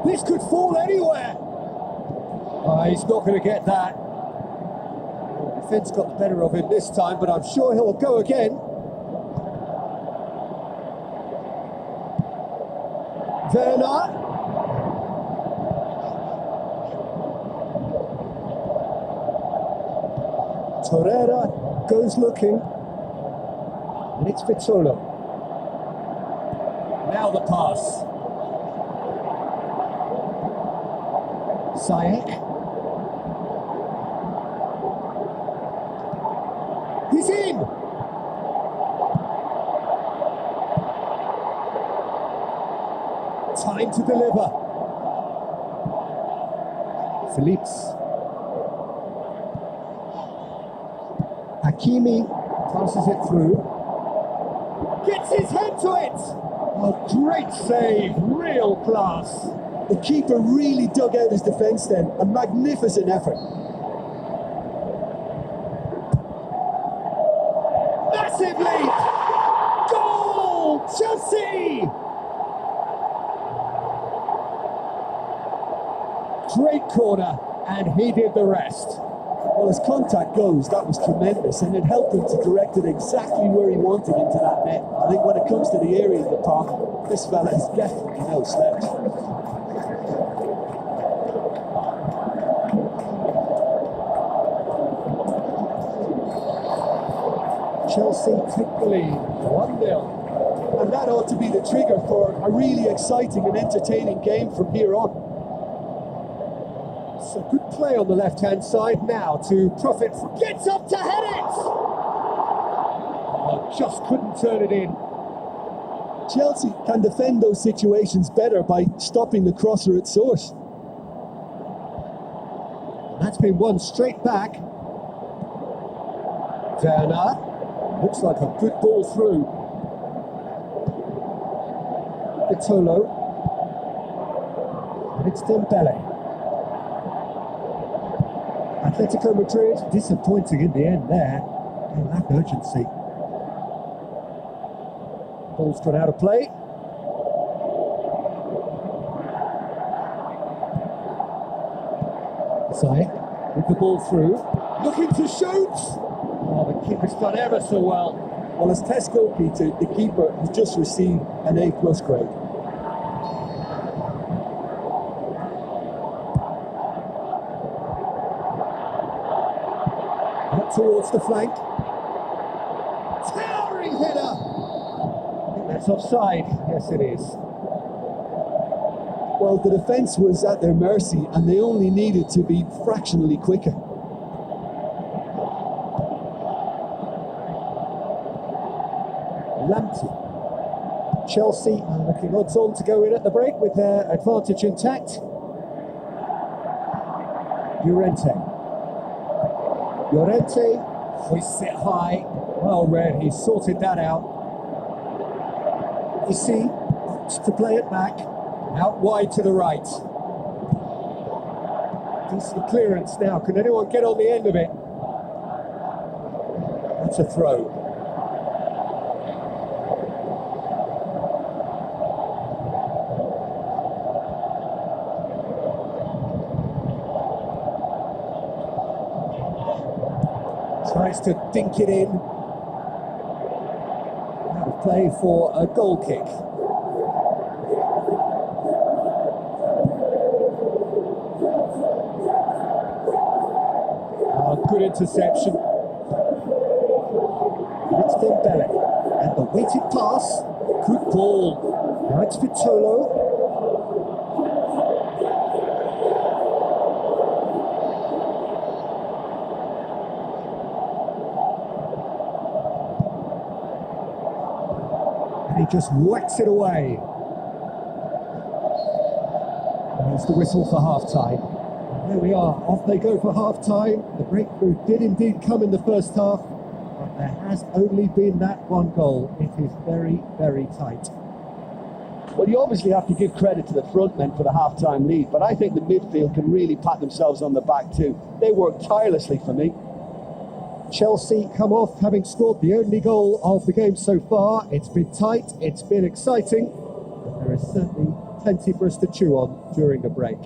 This could fall anywhere. He's not going to get that. Defence got the better of him this time, but I'm sure he'll go again. Werner. Torreira goes looking. And it's Vitolo. Now the pass. Ziyech. He's in! Time to deliver. Phillips. Hakimi passes it through. Gets his head to it! A great save, real class. The keeper really dug out his defence then. A magnificent effort. Massive lead! Goal! Chelsea! Great corner, and he did the rest. Well, as contact goes, that was tremendous, and it helped him to direct it exactly where he wanted into that net. I think when it comes to the area of the park, this fella is definitely no slouch. Chelsea take the lead, 1-0. And that ought to be the trigger for a really exciting and entertaining game from here on. So good play on the left-hand side now to profit. Gets up to head it! Oh, just couldn't turn it in. Chelsea can defend those situations better by stopping the crosser at source. That's been won straight back. Werner. Looks like a good ball through. Vitolo. And it's Dembele. Atletico Madrid disappointing in the end there. They lack urgency. Ball's gone out of play. Ziyech with the ball through. Looking to shoot! Oh, the keeper's done ever so well. Well, as test goalkeeper, the keeper has just received an A+ grade. Up towards the flank. Towering header! I think that's offside. Yes, it is. Well, the defence was at their mercy and they only needed to be fractionally quicker. Lamptey. Chelsea are looking odds on to go in at the break with their advantage intact. Llorente hoists it high. Well read, he sorted that out. You see, opts to play it back. Out wide to the right. Decent clearance now. Can anyone get on the end of it? That's a throw. Tries to dink it in. Out of play for a goal kick. Good interception. It's Dembele. And the weighted pass. Good ball. Now it's Vitolo. And he just whacks it away. There's the whistle for half-time. There we are, off they go for half-time. The breakthrough did indeed come in the first half, but there has only been that one goal. It is very, very tight. Well, you obviously have to give credit to the front men for the half-time lead, but I think the midfield can really pat themselves on the back too. They worked tirelessly for me. Chelsea come off having scored the only goal of the game so far. It's been tight, it's been exciting, but there is certainly plenty for us to chew on during the break.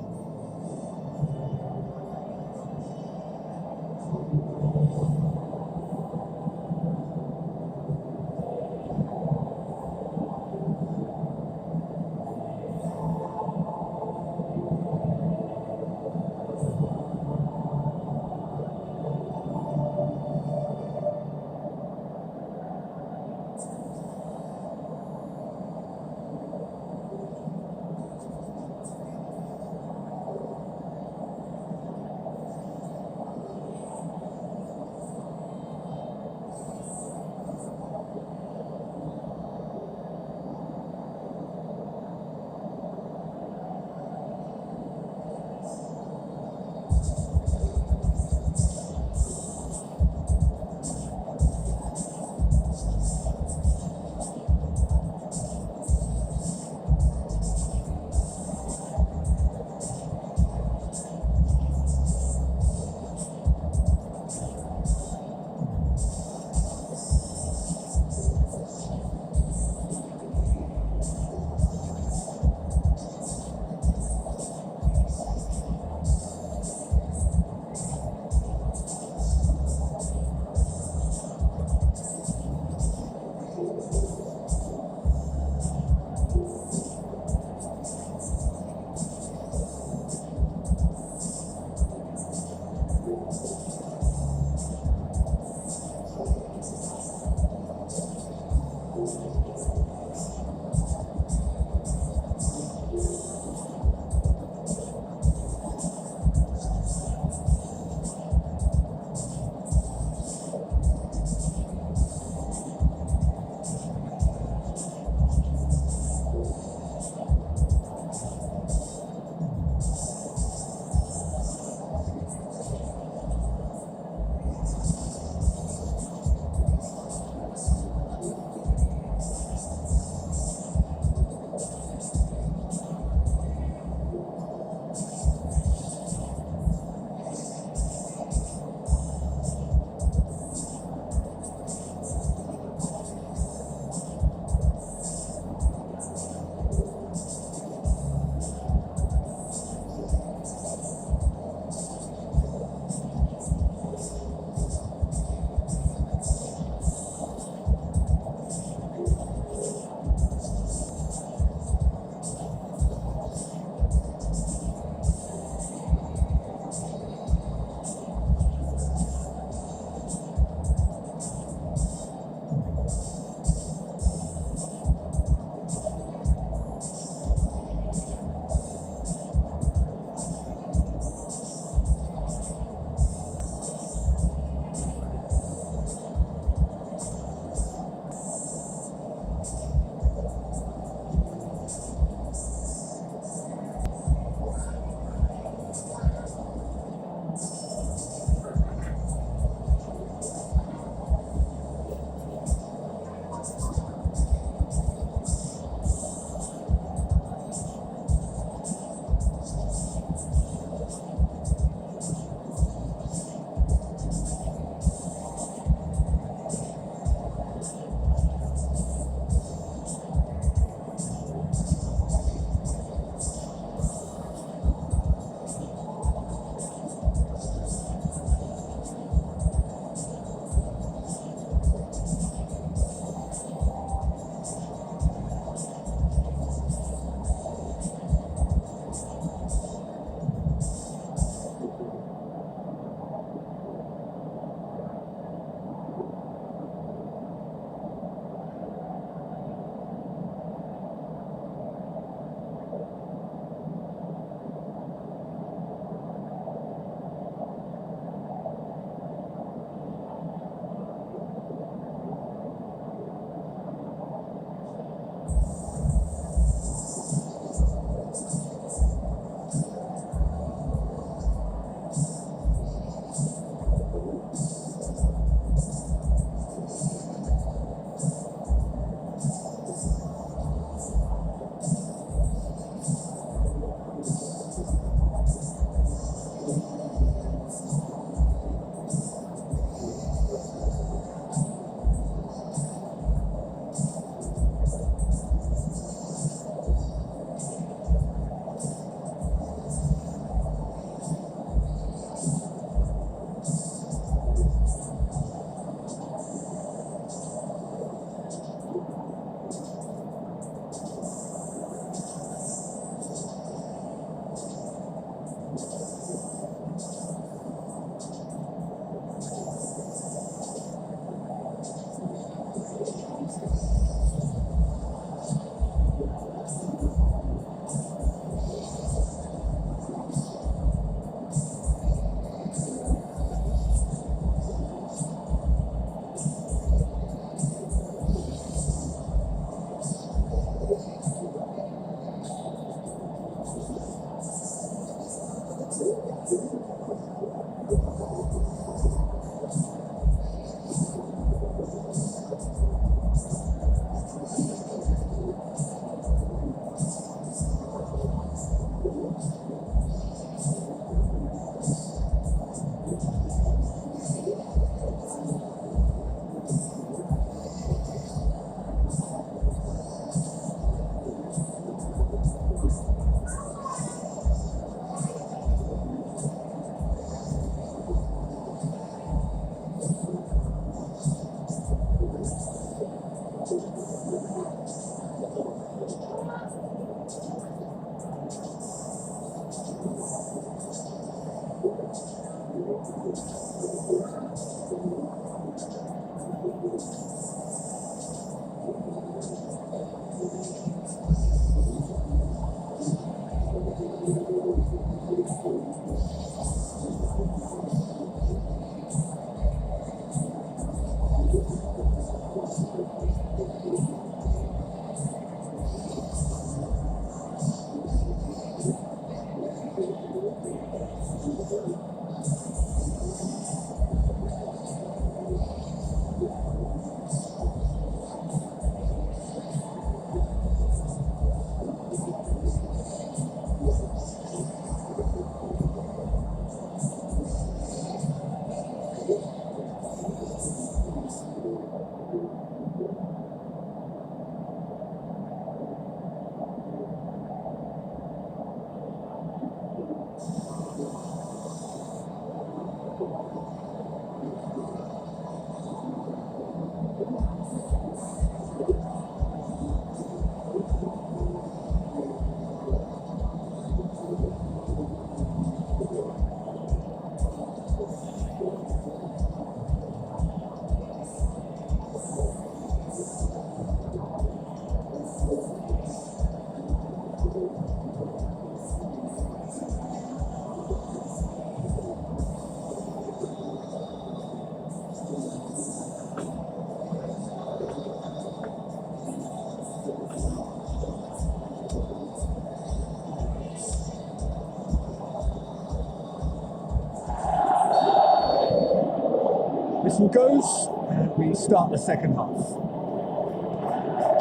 Whistle goes, and we start the second half.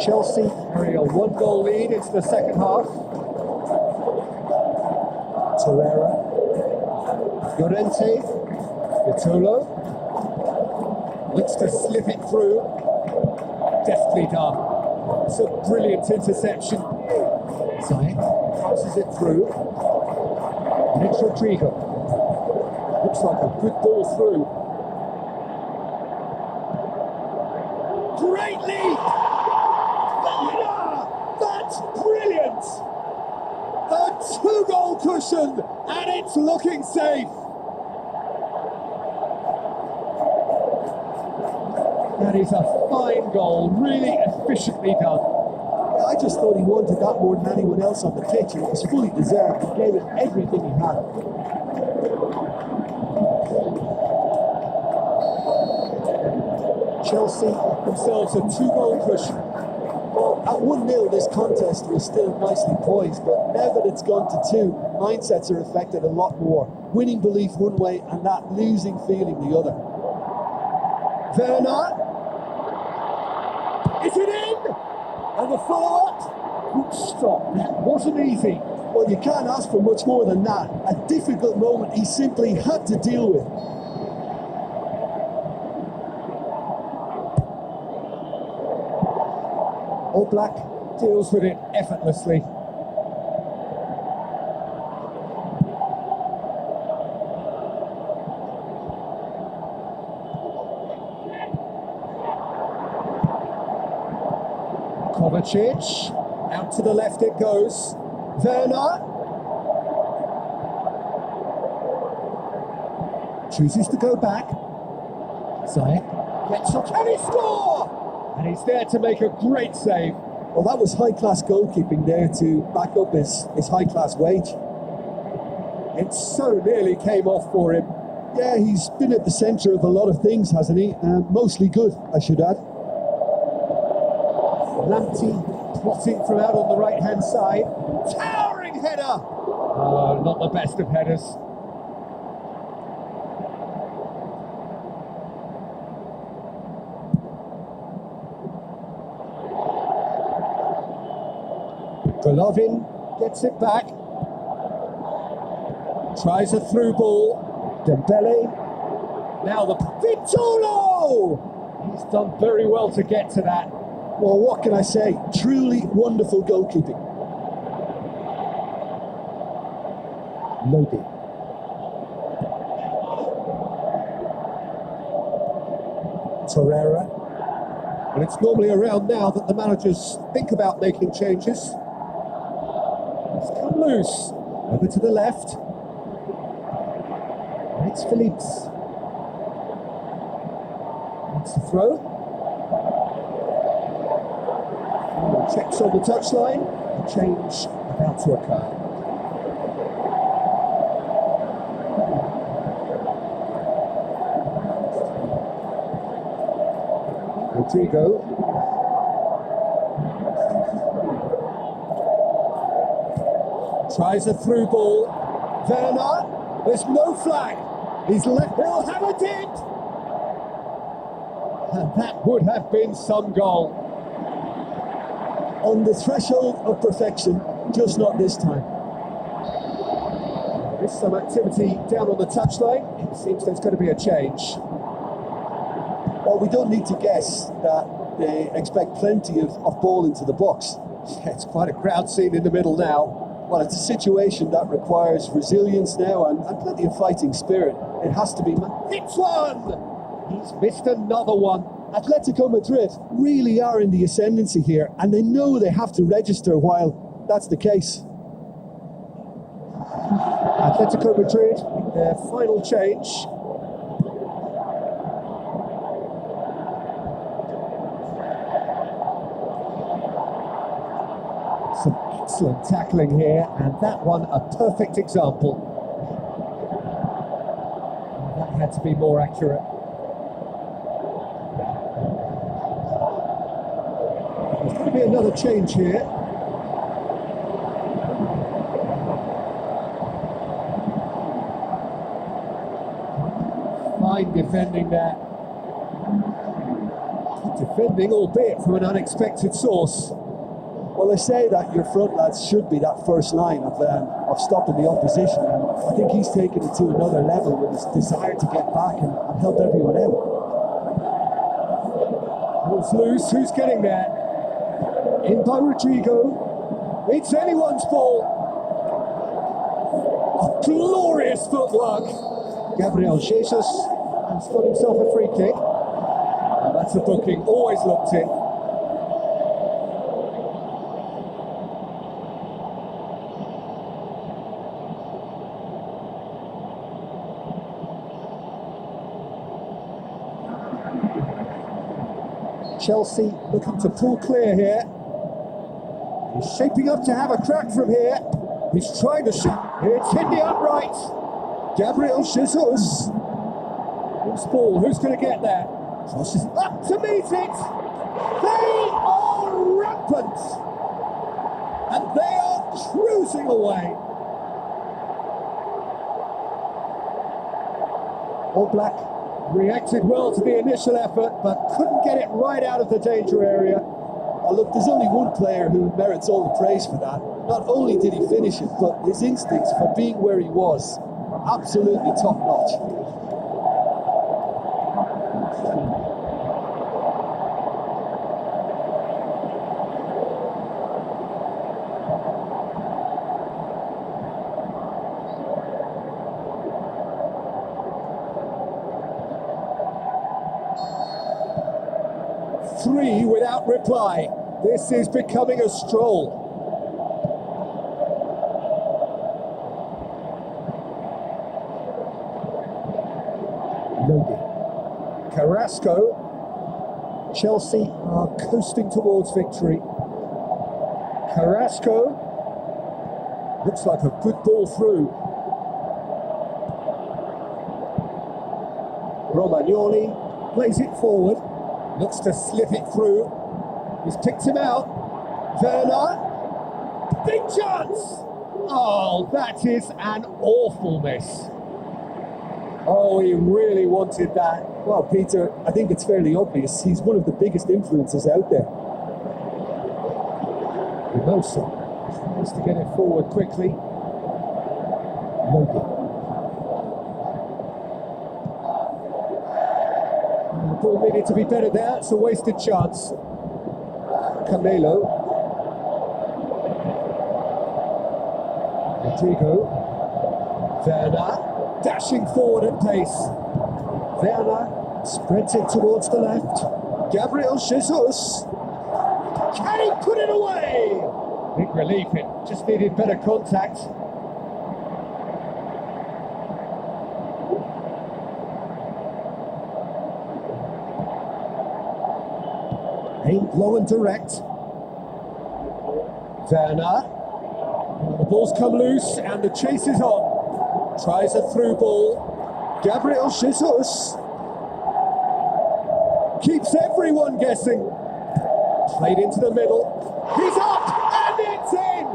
Chelsea carry a 1-goal lead into the second half. Torreira, Llorente, Vitolo, looks to slip it through. Deftly done. It's a brilliant interception. Zayek passes it through. And it's Rodrigo. Looks like a good ball through. Great lead! That's brilliant! A 2-goal cushion, and it's looking safe. That is a fine goal, really efficiently done. Yeah, I just thought he wanted that more than anyone else on the pitch. It was fully deserved. He gave it everything he had. Chelsea themselves a 2-goal cushion. Well, at 1-0, this contest was still nicely poised, but now that it's gone to 2, mindsets are affected a lot more. Winning belief one way and that losing feeling the other. Werner. Is it in? And the follow-up? Good stop. That wasn't easy. Well, you can't ask for much more than that. A difficult moment he simply had to deal with. Black deals with it effortlessly. Kovacic, out to the left it goes. Werner chooses to go back. Zayek gets up. Can he score? And he's there to make a great save. Well, that was high-class goalkeeping there to back up his high-class wage. It so nearly came off for him. Yeah, he's been at the centre of a lot of things, hasn't he? Mostly good, I should add. Lamptey plotting from out on the right-hand side. Towering header! Not the best of headers. Golovin gets it back. Tries a through ball. Dembele. Now the Vitolo! He's done very well to get to that. Well, what can I say? Truly wonderful goalkeeping. Lodi. Torreira. And it's normally around now that the managers think about making changes. It's come loose. Over to the left. And it's Phillips. It's the throw. Checks on the touchline. A change about to occur. Rodrigo. Tries a through ball. Werner. There's no flag. He's left. He'll have it in. And that would have been some goal. On the threshold of perfection, just not this time. There's some activity down on the touchline. It seems there's going to be a change. Well, we don't need to guess that they expect plenty of ball into the box. Yeah, it's quite a crowd scene in the middle now. Well, it's a situation that requires resilience now and plenty of fighting spirit. It has to be. Hits one! He's missed another one. Atletico Madrid really are in the ascendancy here, and they know they have to register while that's the case. Atletico Madrid, their final change. Some excellent tackling here, and that one a perfect example. That had to be more accurate. There's going to be another change here. Fine defending there. defending, albeit from an unexpected source. Well, they say that your front lads should be that first line of stopping the opposition, and I think he's taken it to another level with his desire to get back and help everyone out. Ball's loose, who's getting there? In by Rodrigo. It's anyone's ball. Oh, glorious footwork. Gabriel Jesus has got himself a free kick. And that's a booking, always looked in. Chelsea looking to pull clear here. He's shaping up to have a crack from here. He's trying to shoot. It's hit the upright. Gabriel Jesus. Who's ball? Who's going to get there? Crosses up to meet it. They are rampant. And they are cruising away. All Black reacted well to the initial effort, but couldn't get it right out of the danger area. Oh, look, there's only one player who merits all the praise for that. Not only did he finish it, but his instincts for being where he was, absolutely top-notch. 3 without reply. This is becoming a stroll. Legue. Carrasco. Chelsea are coasting towards victory. Carrasco. Looks like a good ball through. Romagnoli plays it forward. Looks to slip it through. He's picked him out. Werner. Big chance! Oh, that is an awful miss. Oh, he really wanted that. Well, Peter, I think it's fairly obvious. He's one of the biggest influences out there. Mimosa tries to get it forward quickly. Legue. The ball needed to be better there. It's a wasted chance. Camelo. Rodrigo. Werner. Dashing forward at pace. Werner spreads it towards the left. Gabriel Jesus. Can he put it away? Big relief, it just needed better contact. Aimed low and direct. Werner. The ball's come loose and the chase is on. Tries a through ball. Gabriel Jesus. Keeps everyone guessing. Played into the middle. He's up and it's in!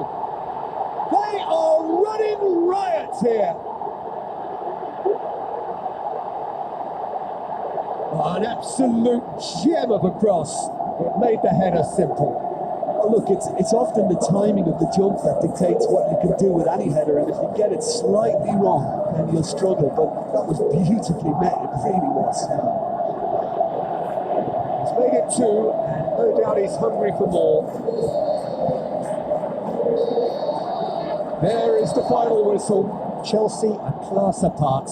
They are running riot here. An absolute gem of a cross. It made the header simple. Oh, look, it's often the timing of the jump that dictates what you can do with any header, and if you get it slightly wrong, then you'll struggle. But that was beautifully met, it really was. He's made it 2, and no doubt he's hungry for more. There is the final whistle. Chelsea a class apart.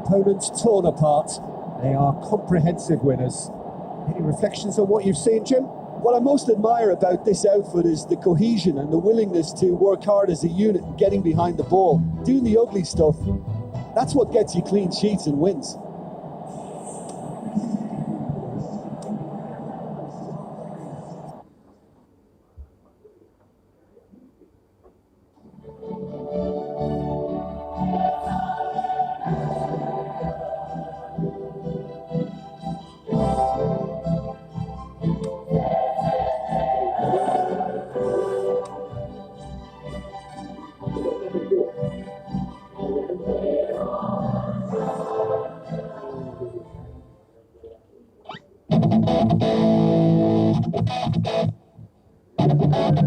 Opponents torn apart. They are comprehensive winners. Any reflections on what you've seen, Jim? What I most admire about this outfit is the cohesion and the willingness to work hard as a unit and getting behind the ball. Doing the ugly stuff, that's what gets you clean sheets and wins. Aku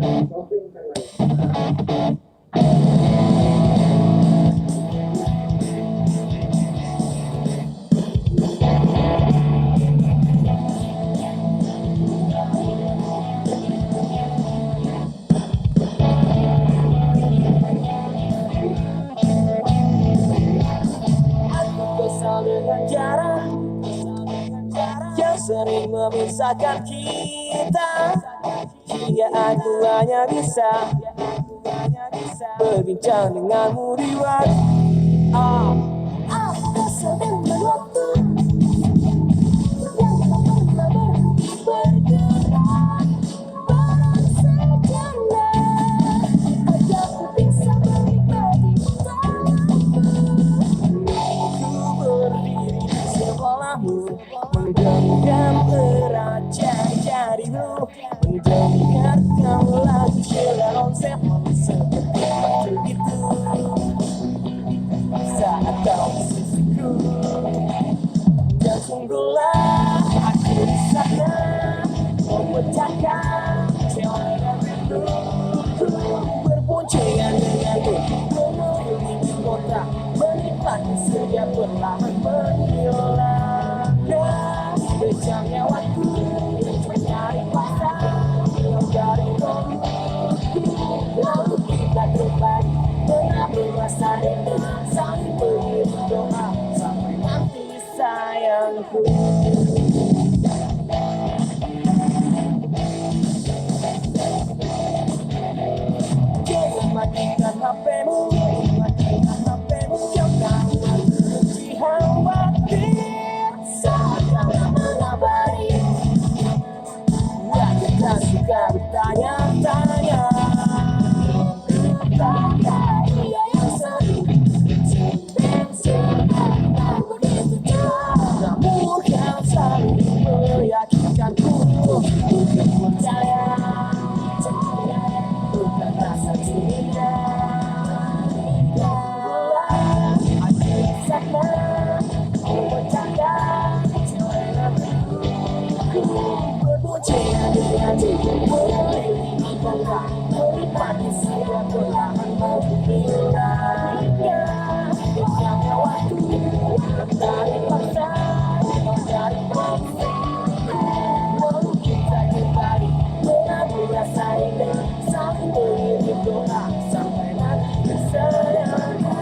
kesal dengan jarak yang sering memisahkan kita, hingga aku hanya bisa berbincang denganmu di WhatsApp. Aku kesal dengan waktu yang tak pernah berhenti bergerak. Barang sejenak agar ku bisa menikmati tanganmu. Ku berdiri di sebelahmu, menggenggam erat jari-jarimu, mendengarkan lagu Sheila on Seven seperti waktu itu saat kau di sisiku. Dan sungguhlah aku di sana memecahkan celah rinduku, berboncengan denganmu mengelilingi kota, menikmati setiap perlahan menghilang. Dan kejamnya waktu mencari paksa dari diriku, lalu kita kembali mengambil masa rindu, saling mengirim doa sampai nanti sayangku. Jangan matikan HP-mu, jangan berhenti khawatir saat kau mengabari. Aku tak suka bertanya-tanya kepada dia yang sering dan begitu jauh, namun kau selalu meyakinkanku untuk percaya, bukan rasa curiga. Aku di sana memecahkan celah rinduku, berboncengan denganmu mengelilingi kota, menikmati setiap perlahan menghilang. Kejamnya waktu mencari paksa dari diriku, lalu kita kembali mengambil rasa rindu, saling mengirim doa sampai nanti sayangku.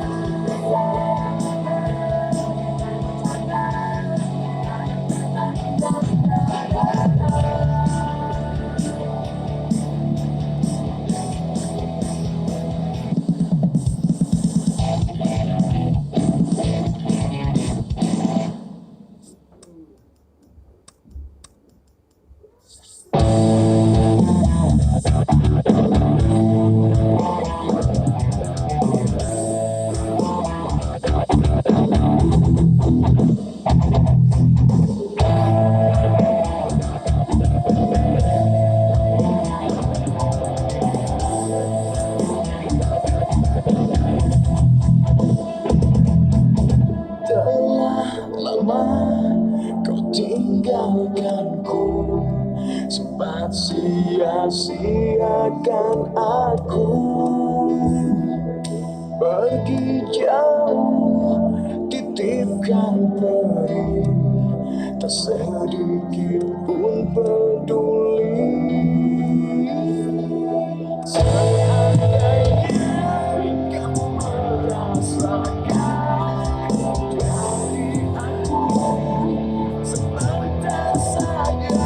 Telah lama kau tinggalkanku, sempat sia-siakan aku. Pergi jauh, titipkan perih, tak sedikit pun peduli. Seandainya kamu merasakan dari aku, sebentar saja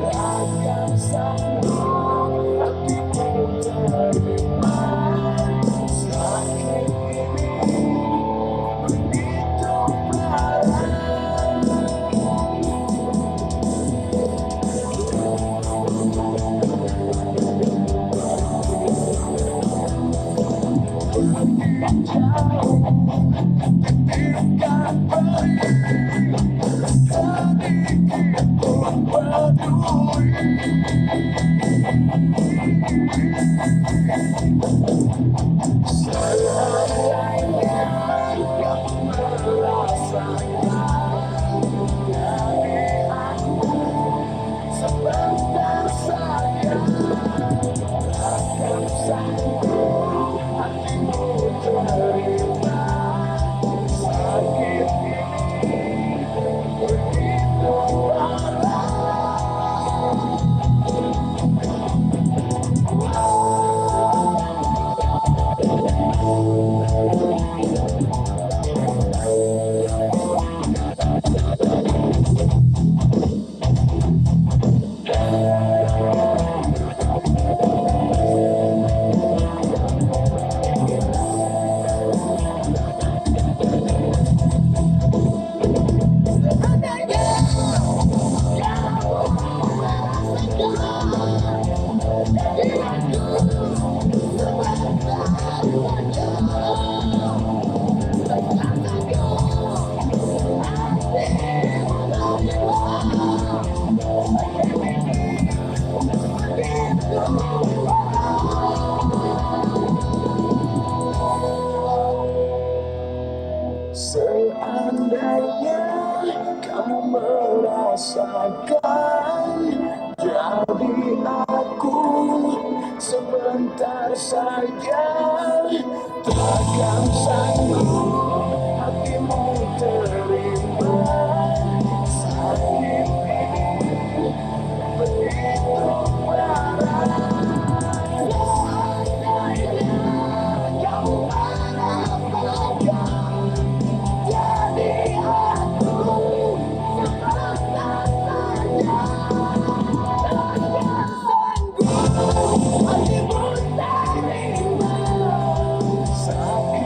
akan sanggup hatimu terima. Sakit ini begitu parah. Sebentar sebentar saja takkan sanggup hatimu terima sakit ini begitu seandainya kamu merasakan jadi aku sebentar saja takkan sanggup hatimu terima sakit ini begitu parah seandainya kamu merasakan jadi aku sebentar saja takkan sanggup hatimu terima sakit ini.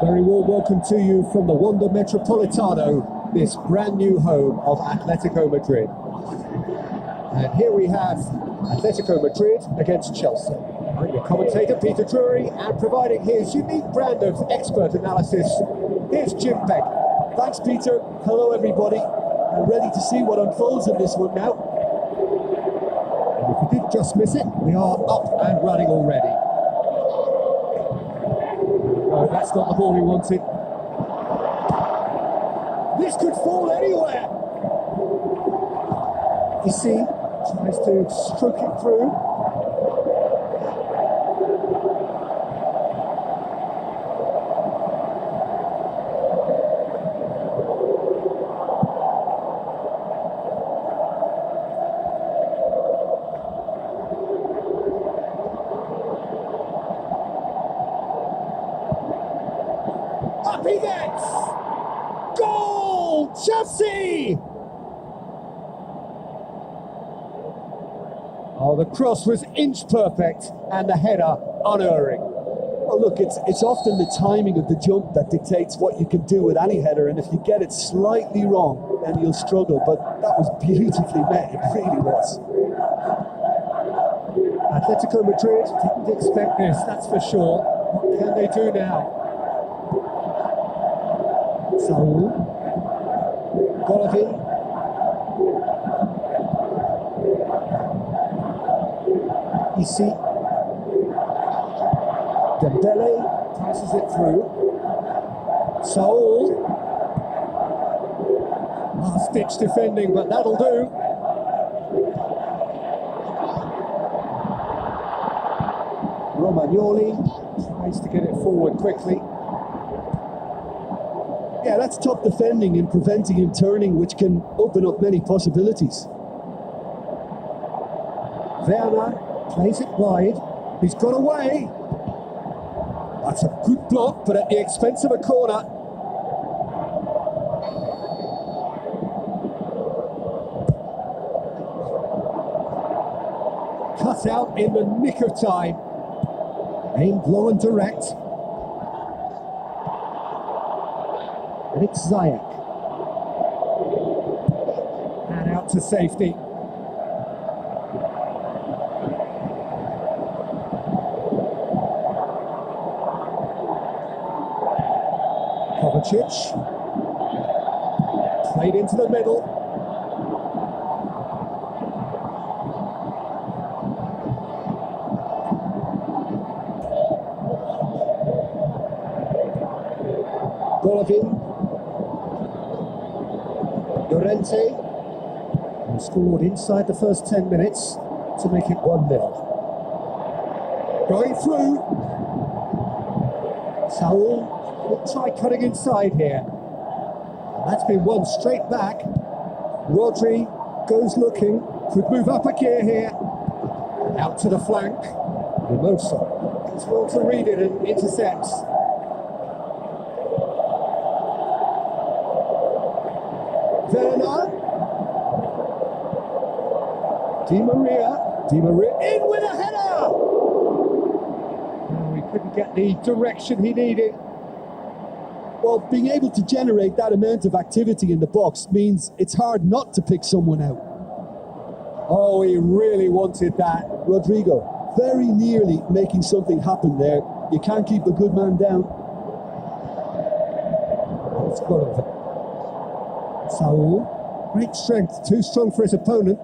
Very warm welcome to you from the Wanda Metropolitano, this brand new home of Atletico Madrid. And here we have Atletico Madrid against Chelsea. I'm your commentator, Peter Drury, and providing his unique brand of expert analysis, here's Jim Beck. Thanks, Peter. Hello, everybody. I'm ready to see what unfolds in this one now. And if you did just miss it, we are up and running already. No, that's not the ball he wanted. This could fall anywhere. You see, tries to stroke it through. Oh, the cross was inch perfect and the header unerring. Well, look, it's often the timing of the jump that dictates what you can do with any header, and if you get it slightly wrong, then you'll struggle. But that was beautifully met, it really was. Atletico Madrid didn't expect this, that's for sure. What can they do now? Saul, Golovin, Isi, Dembele passes it through. Saul, last-ditch defending, but that'll do. Romagnoli tries to get it forward quickly. Yeah, that's top defending and preventing him turning, which can open up many possibilities. Werner plays it wide. He's got away. That's a good block, but at the expense of a corner. Cut out in the nick of time. Aimed low and direct. And it's Ziyech. And out to safety. Kovacic. Played into the middle. Golovin, Llorente, who scored inside the first 10 minutes to make it 1-0. Going through, Saul will try cutting inside here. That's been one straight back. Rodri goes looking, could move up a gear here. Out to the flank. Mimosa is well to read it and intercepts. Werner, Di Maria in with a header! Oh, he couldn't get the direction he needed. Well, being able to generate that amount of activity in the box means it's hard not to pick someone out. Oh, he really wanted that. Rodrigo, very nearly making something happen there. You can't keep a good man down. It's Golovin. Saul, great strength, too strong for his opponent.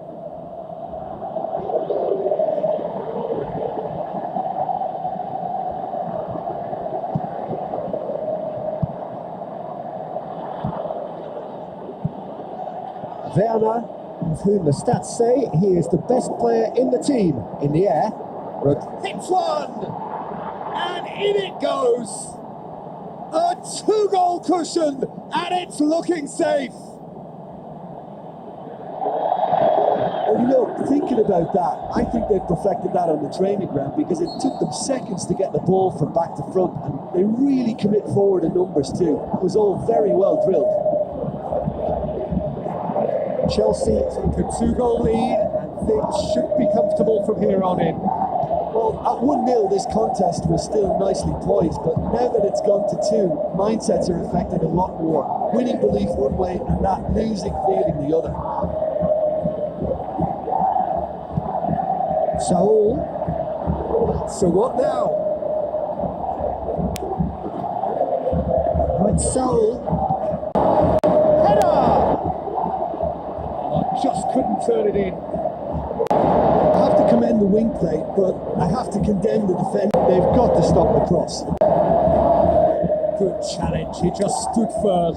Werner, of whom the stats say he is the best player in the team in the air. Hits one! And in it goes! A 2-goal cushion, and it's looking safe! Well, you know, thinking about that, I think they perfected that on the training ground because it took them seconds to get the ball from back to front, and they really commit forward in numbers too. It was all very well drilled. Chelsea take a 2-goal lead, and things should be comfortable from here on in. Well, at 1-0, this contest was still nicely poised, but now that it's gone to 2, mindsets are affected a lot more. Winning belief one way and that losing feeling the other. Saul. So what now? Right, Saul. Header! Oh, just couldn't turn it in. I have to commend the wing play, but I have to condemn the defence. They've got to stop the cross. Good challenge, he just stood firm.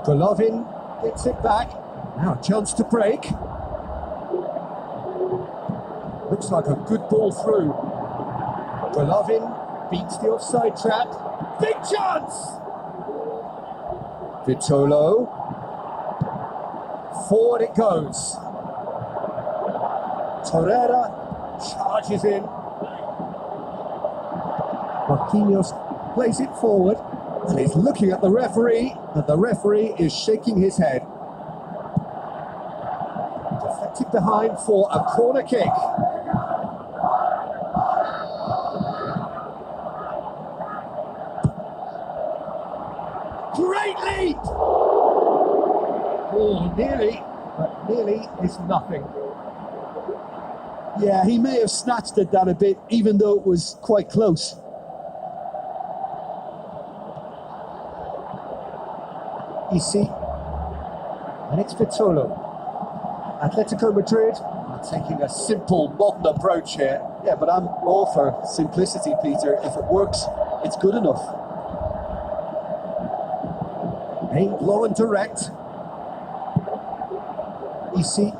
Golovin gets it back. Now a chance to break. Looks like a good ball through. Golovin beats the offside trap. Big chance! Vitolo. Forward it goes. Torreira charges in. Marquinhos plays it forward and he's looking at the referee, and the referee is shaking his head. Deflected behind for a corner kick. Great leap! Oh, nearly, but nearly is nothing. Yeah, he may have snatched it down a bit, even though it was quite close. Isi, and it's Vitolo. Atletico Madrid are taking a simple, modern approach here. Yeah, but I'm all for simplicity, Peter. If it works, it's good enough. Aimed low and direct. Isi.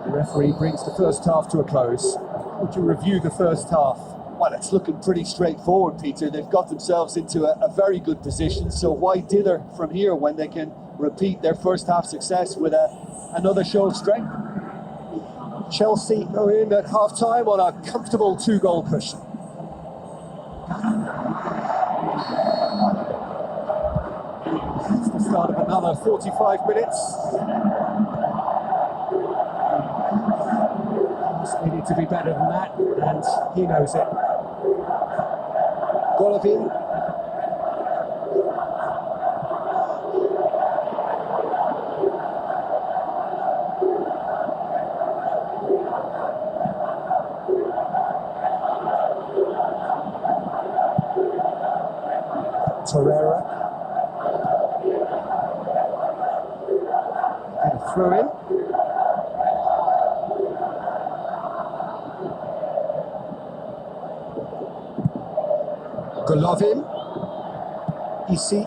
The referee brings the first half to a close. Would you review the first half? Well, it's looking pretty straightforward, Peter. They've got themselves into a very good position, so why dither from here when they can repeat their first half success with another show of strength? Chelsea go in at half-time on a comfortable 2-goal cushion. It's the start of another 45 minutes. They need to be better than that, and he knows it. Golovin. Torreira. And a throw in. Golovin. Isi.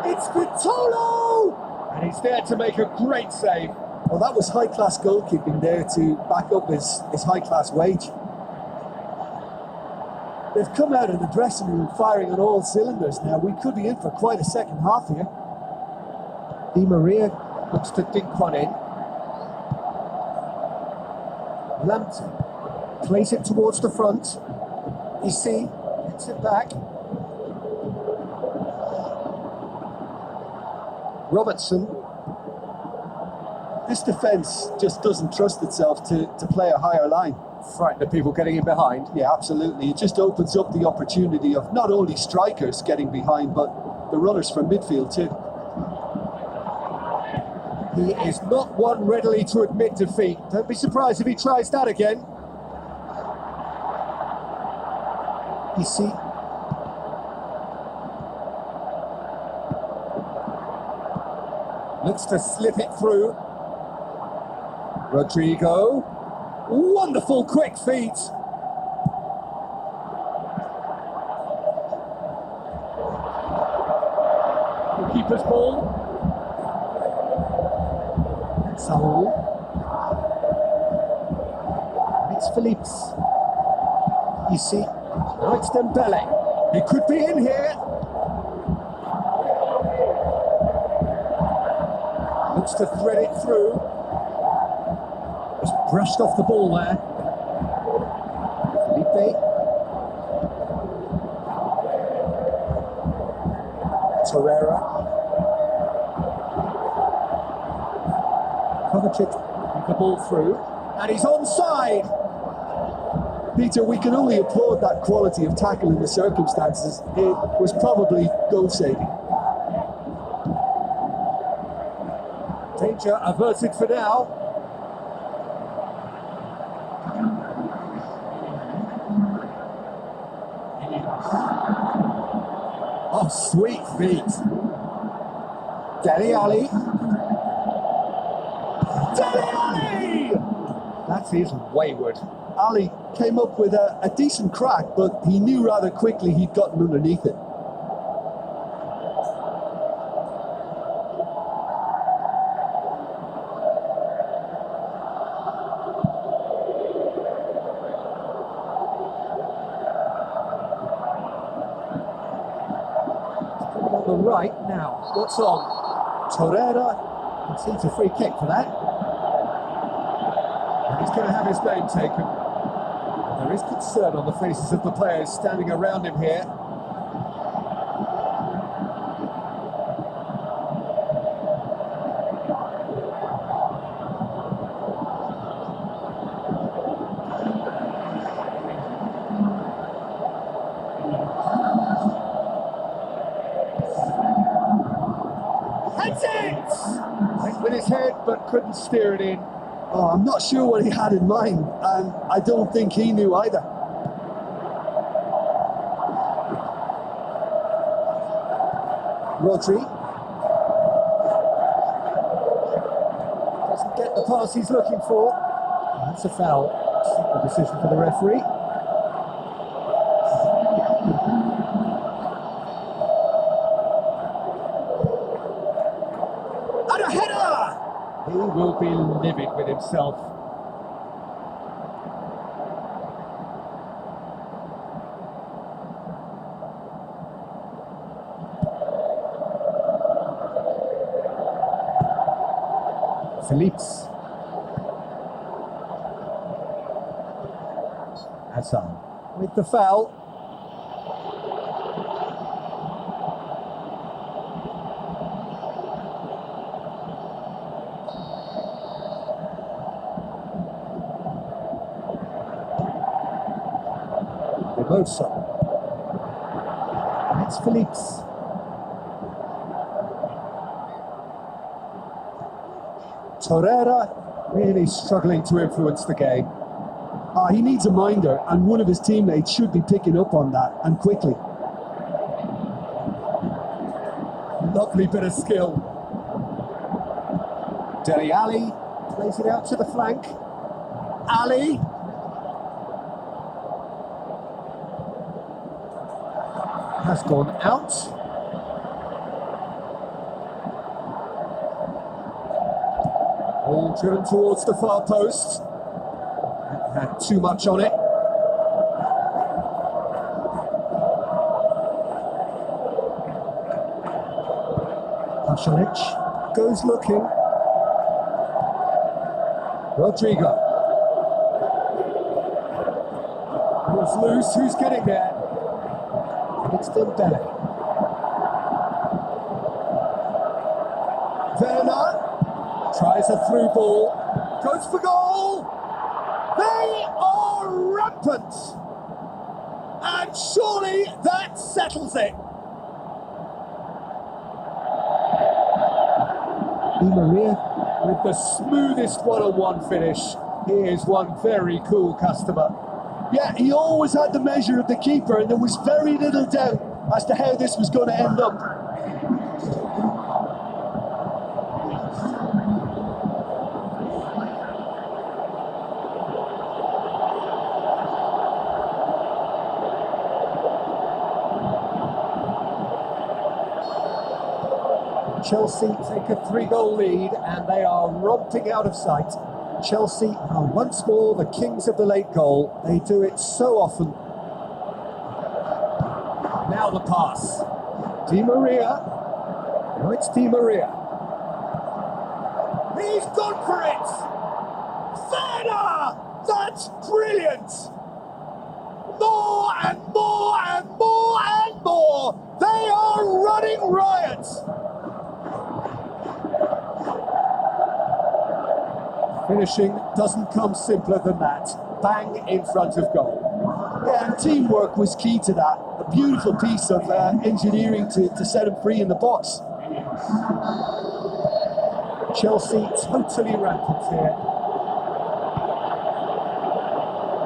It's Vitolo! And he's there to make a great save. Well, that was high-class goalkeeping there to back up his high-class wage. They've come out of the dressing room firing on all cylinders now. We could be in for quite a second half here. Di Maria looks to dink one in. Lampton plays it towards the front. Isi gets it back. Robertson. This defence just doesn't trust itself to play a higher line. Frightened of people getting in behind. Yeah, absolutely. It just opens up the opportunity of not only strikers getting behind, but the runners from midfield too. He is not one readily to admit defeat. Don't be surprised if he tries that again. Isi. Looks to slip it through. Rodrigo. Wonderful quick feet. The keeper's ball. Saul. It's Phillips. Isi. Now it's Dembele. He could be in here. Looks to thread it through. Just brushed off the ball there. Felipe. Torreira. Kovacic, the ball through. And he's onside. Peter, we can only applaud that quality of tackle in the circumstances. It was probably goal-saving. Danger averted for now. Oh, sweet feet. Dele Alli. Dele Alli! That is wayward. Ali came up with a decent crack, but he knew rather quickly he'd gotten underneath it. the right now. What's on? Torreira concedes a free kick for that. And he's going to have his name taken. There is concern on the faces of the players standing around him here. That's it! Went with his head but couldn't steer it in. Oh, I'm not sure what he had in mind, and I don't think he knew either. Rodri doesn't get the pass he's looking for. That's a foul. Simple decision for the referee. And a header! He will be livid with himself. Phillips. Hassan with the foul. Mimosa. It's Phillips. Torreira really struggling to influence the game. He needs a minder, and one of his teammates should be picking up on that, and quickly. Lovely bit of skill. Dele Alli plays it out to the flank. Ali. Has gone out. All driven towards the far post. Had too much on it. Pasalic goes looking. Rodrigo. Ball's loose, who's getting there? It's Dembele. Werner tries a through ball, goes for goal. They are rampant, and surely that settles it. Di Maria with the smoothest one-on-one finish. He is one very cool customer. Yeah, he always had the measure of the keeper, and there was very little doubt as to how this was going to end up. Chelsea take a 3-goal lead, and they are romping out of sight. Chelsea are once more the kings of the late goal. They do it so often. Now the pass. Di Maria. No, it's Di Maria. He's gone for it! Werner! That's brilliant! More and more and more and more! They are running riot! Finishing doesn't come simpler than that. Bang in front of goal. Yeah, and teamwork was key to that. A beautiful piece of engineering to set him free in the box. Chelsea totally rampant here.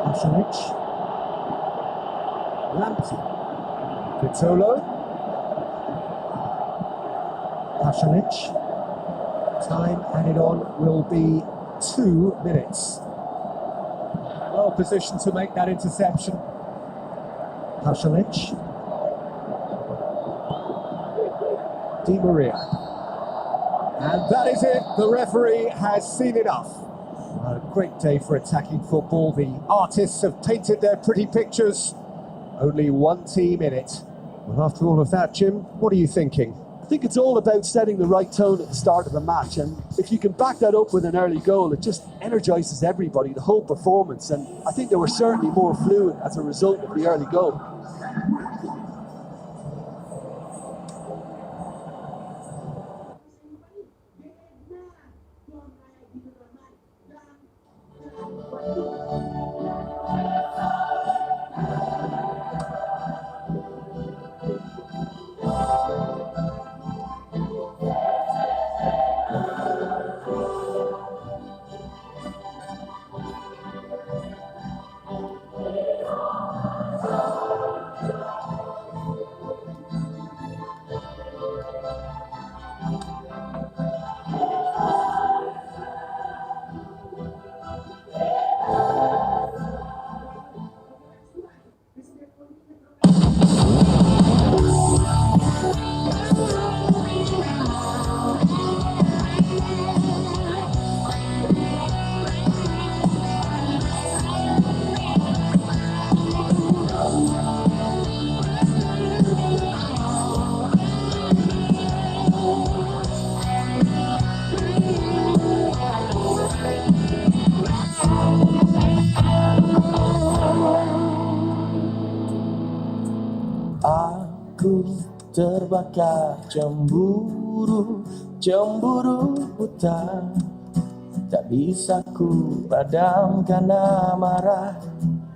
Pasalic. Lamptey. Vitolo. Pasalic. Time added on will be 2 minutes. Well positioned to make that interception. Pasalic. Di Maria. And that is it. The referee has seen enough. A great day for attacking football. The artists have painted their pretty pictures. Only one team in it. Well, after all of that, Jim, what are you thinking? I think it's all about setting the right tone at the start of the match, and if you can back that up with an early goal, it just energises everybody, the whole performance, and I think they were certainly more fluid as a result of the early goal. Aku terbakar cemburu, cemburu buta. Tak bisa ku padamkan amarah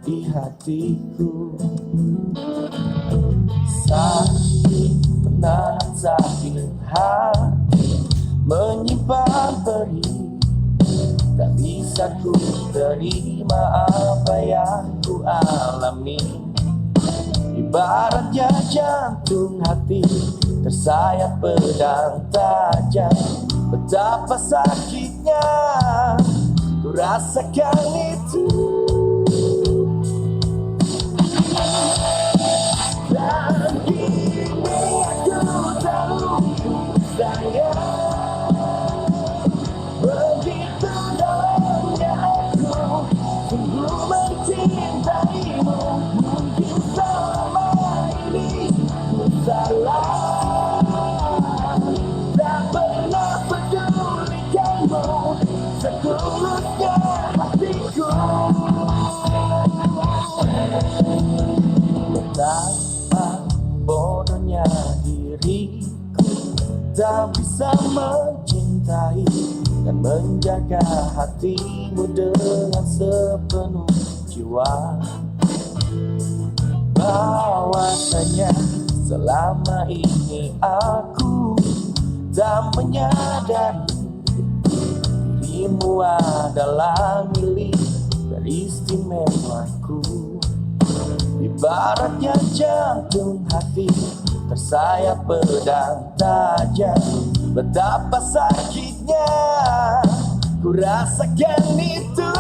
di hatiku. Sakit menahan sakit hati, menyimpan perih. Tak bisa ku terima apa yang ku alami. Ibaratnya jantung hati tersayat pedang tajam. Betapa sakitnya ku rasakan itu. Dan kini aku tahu sayang, begitu dalamnya aku sungguh mencintaimu. Mungkin selama ini ku salah, tak pernah pedulikanmu setulusnya hatiku. Betapa bodohnya diriku, tak bisa mencintai dan menjaga hatimu dengan sepenuh jiwa. Bahwasanya selama ini aku tak menyadari dirimu adalah milik teristimewaku. Ibaratnya jantung hati tersayat pedang tajam. Betapa sakitnya ku rasakan itu.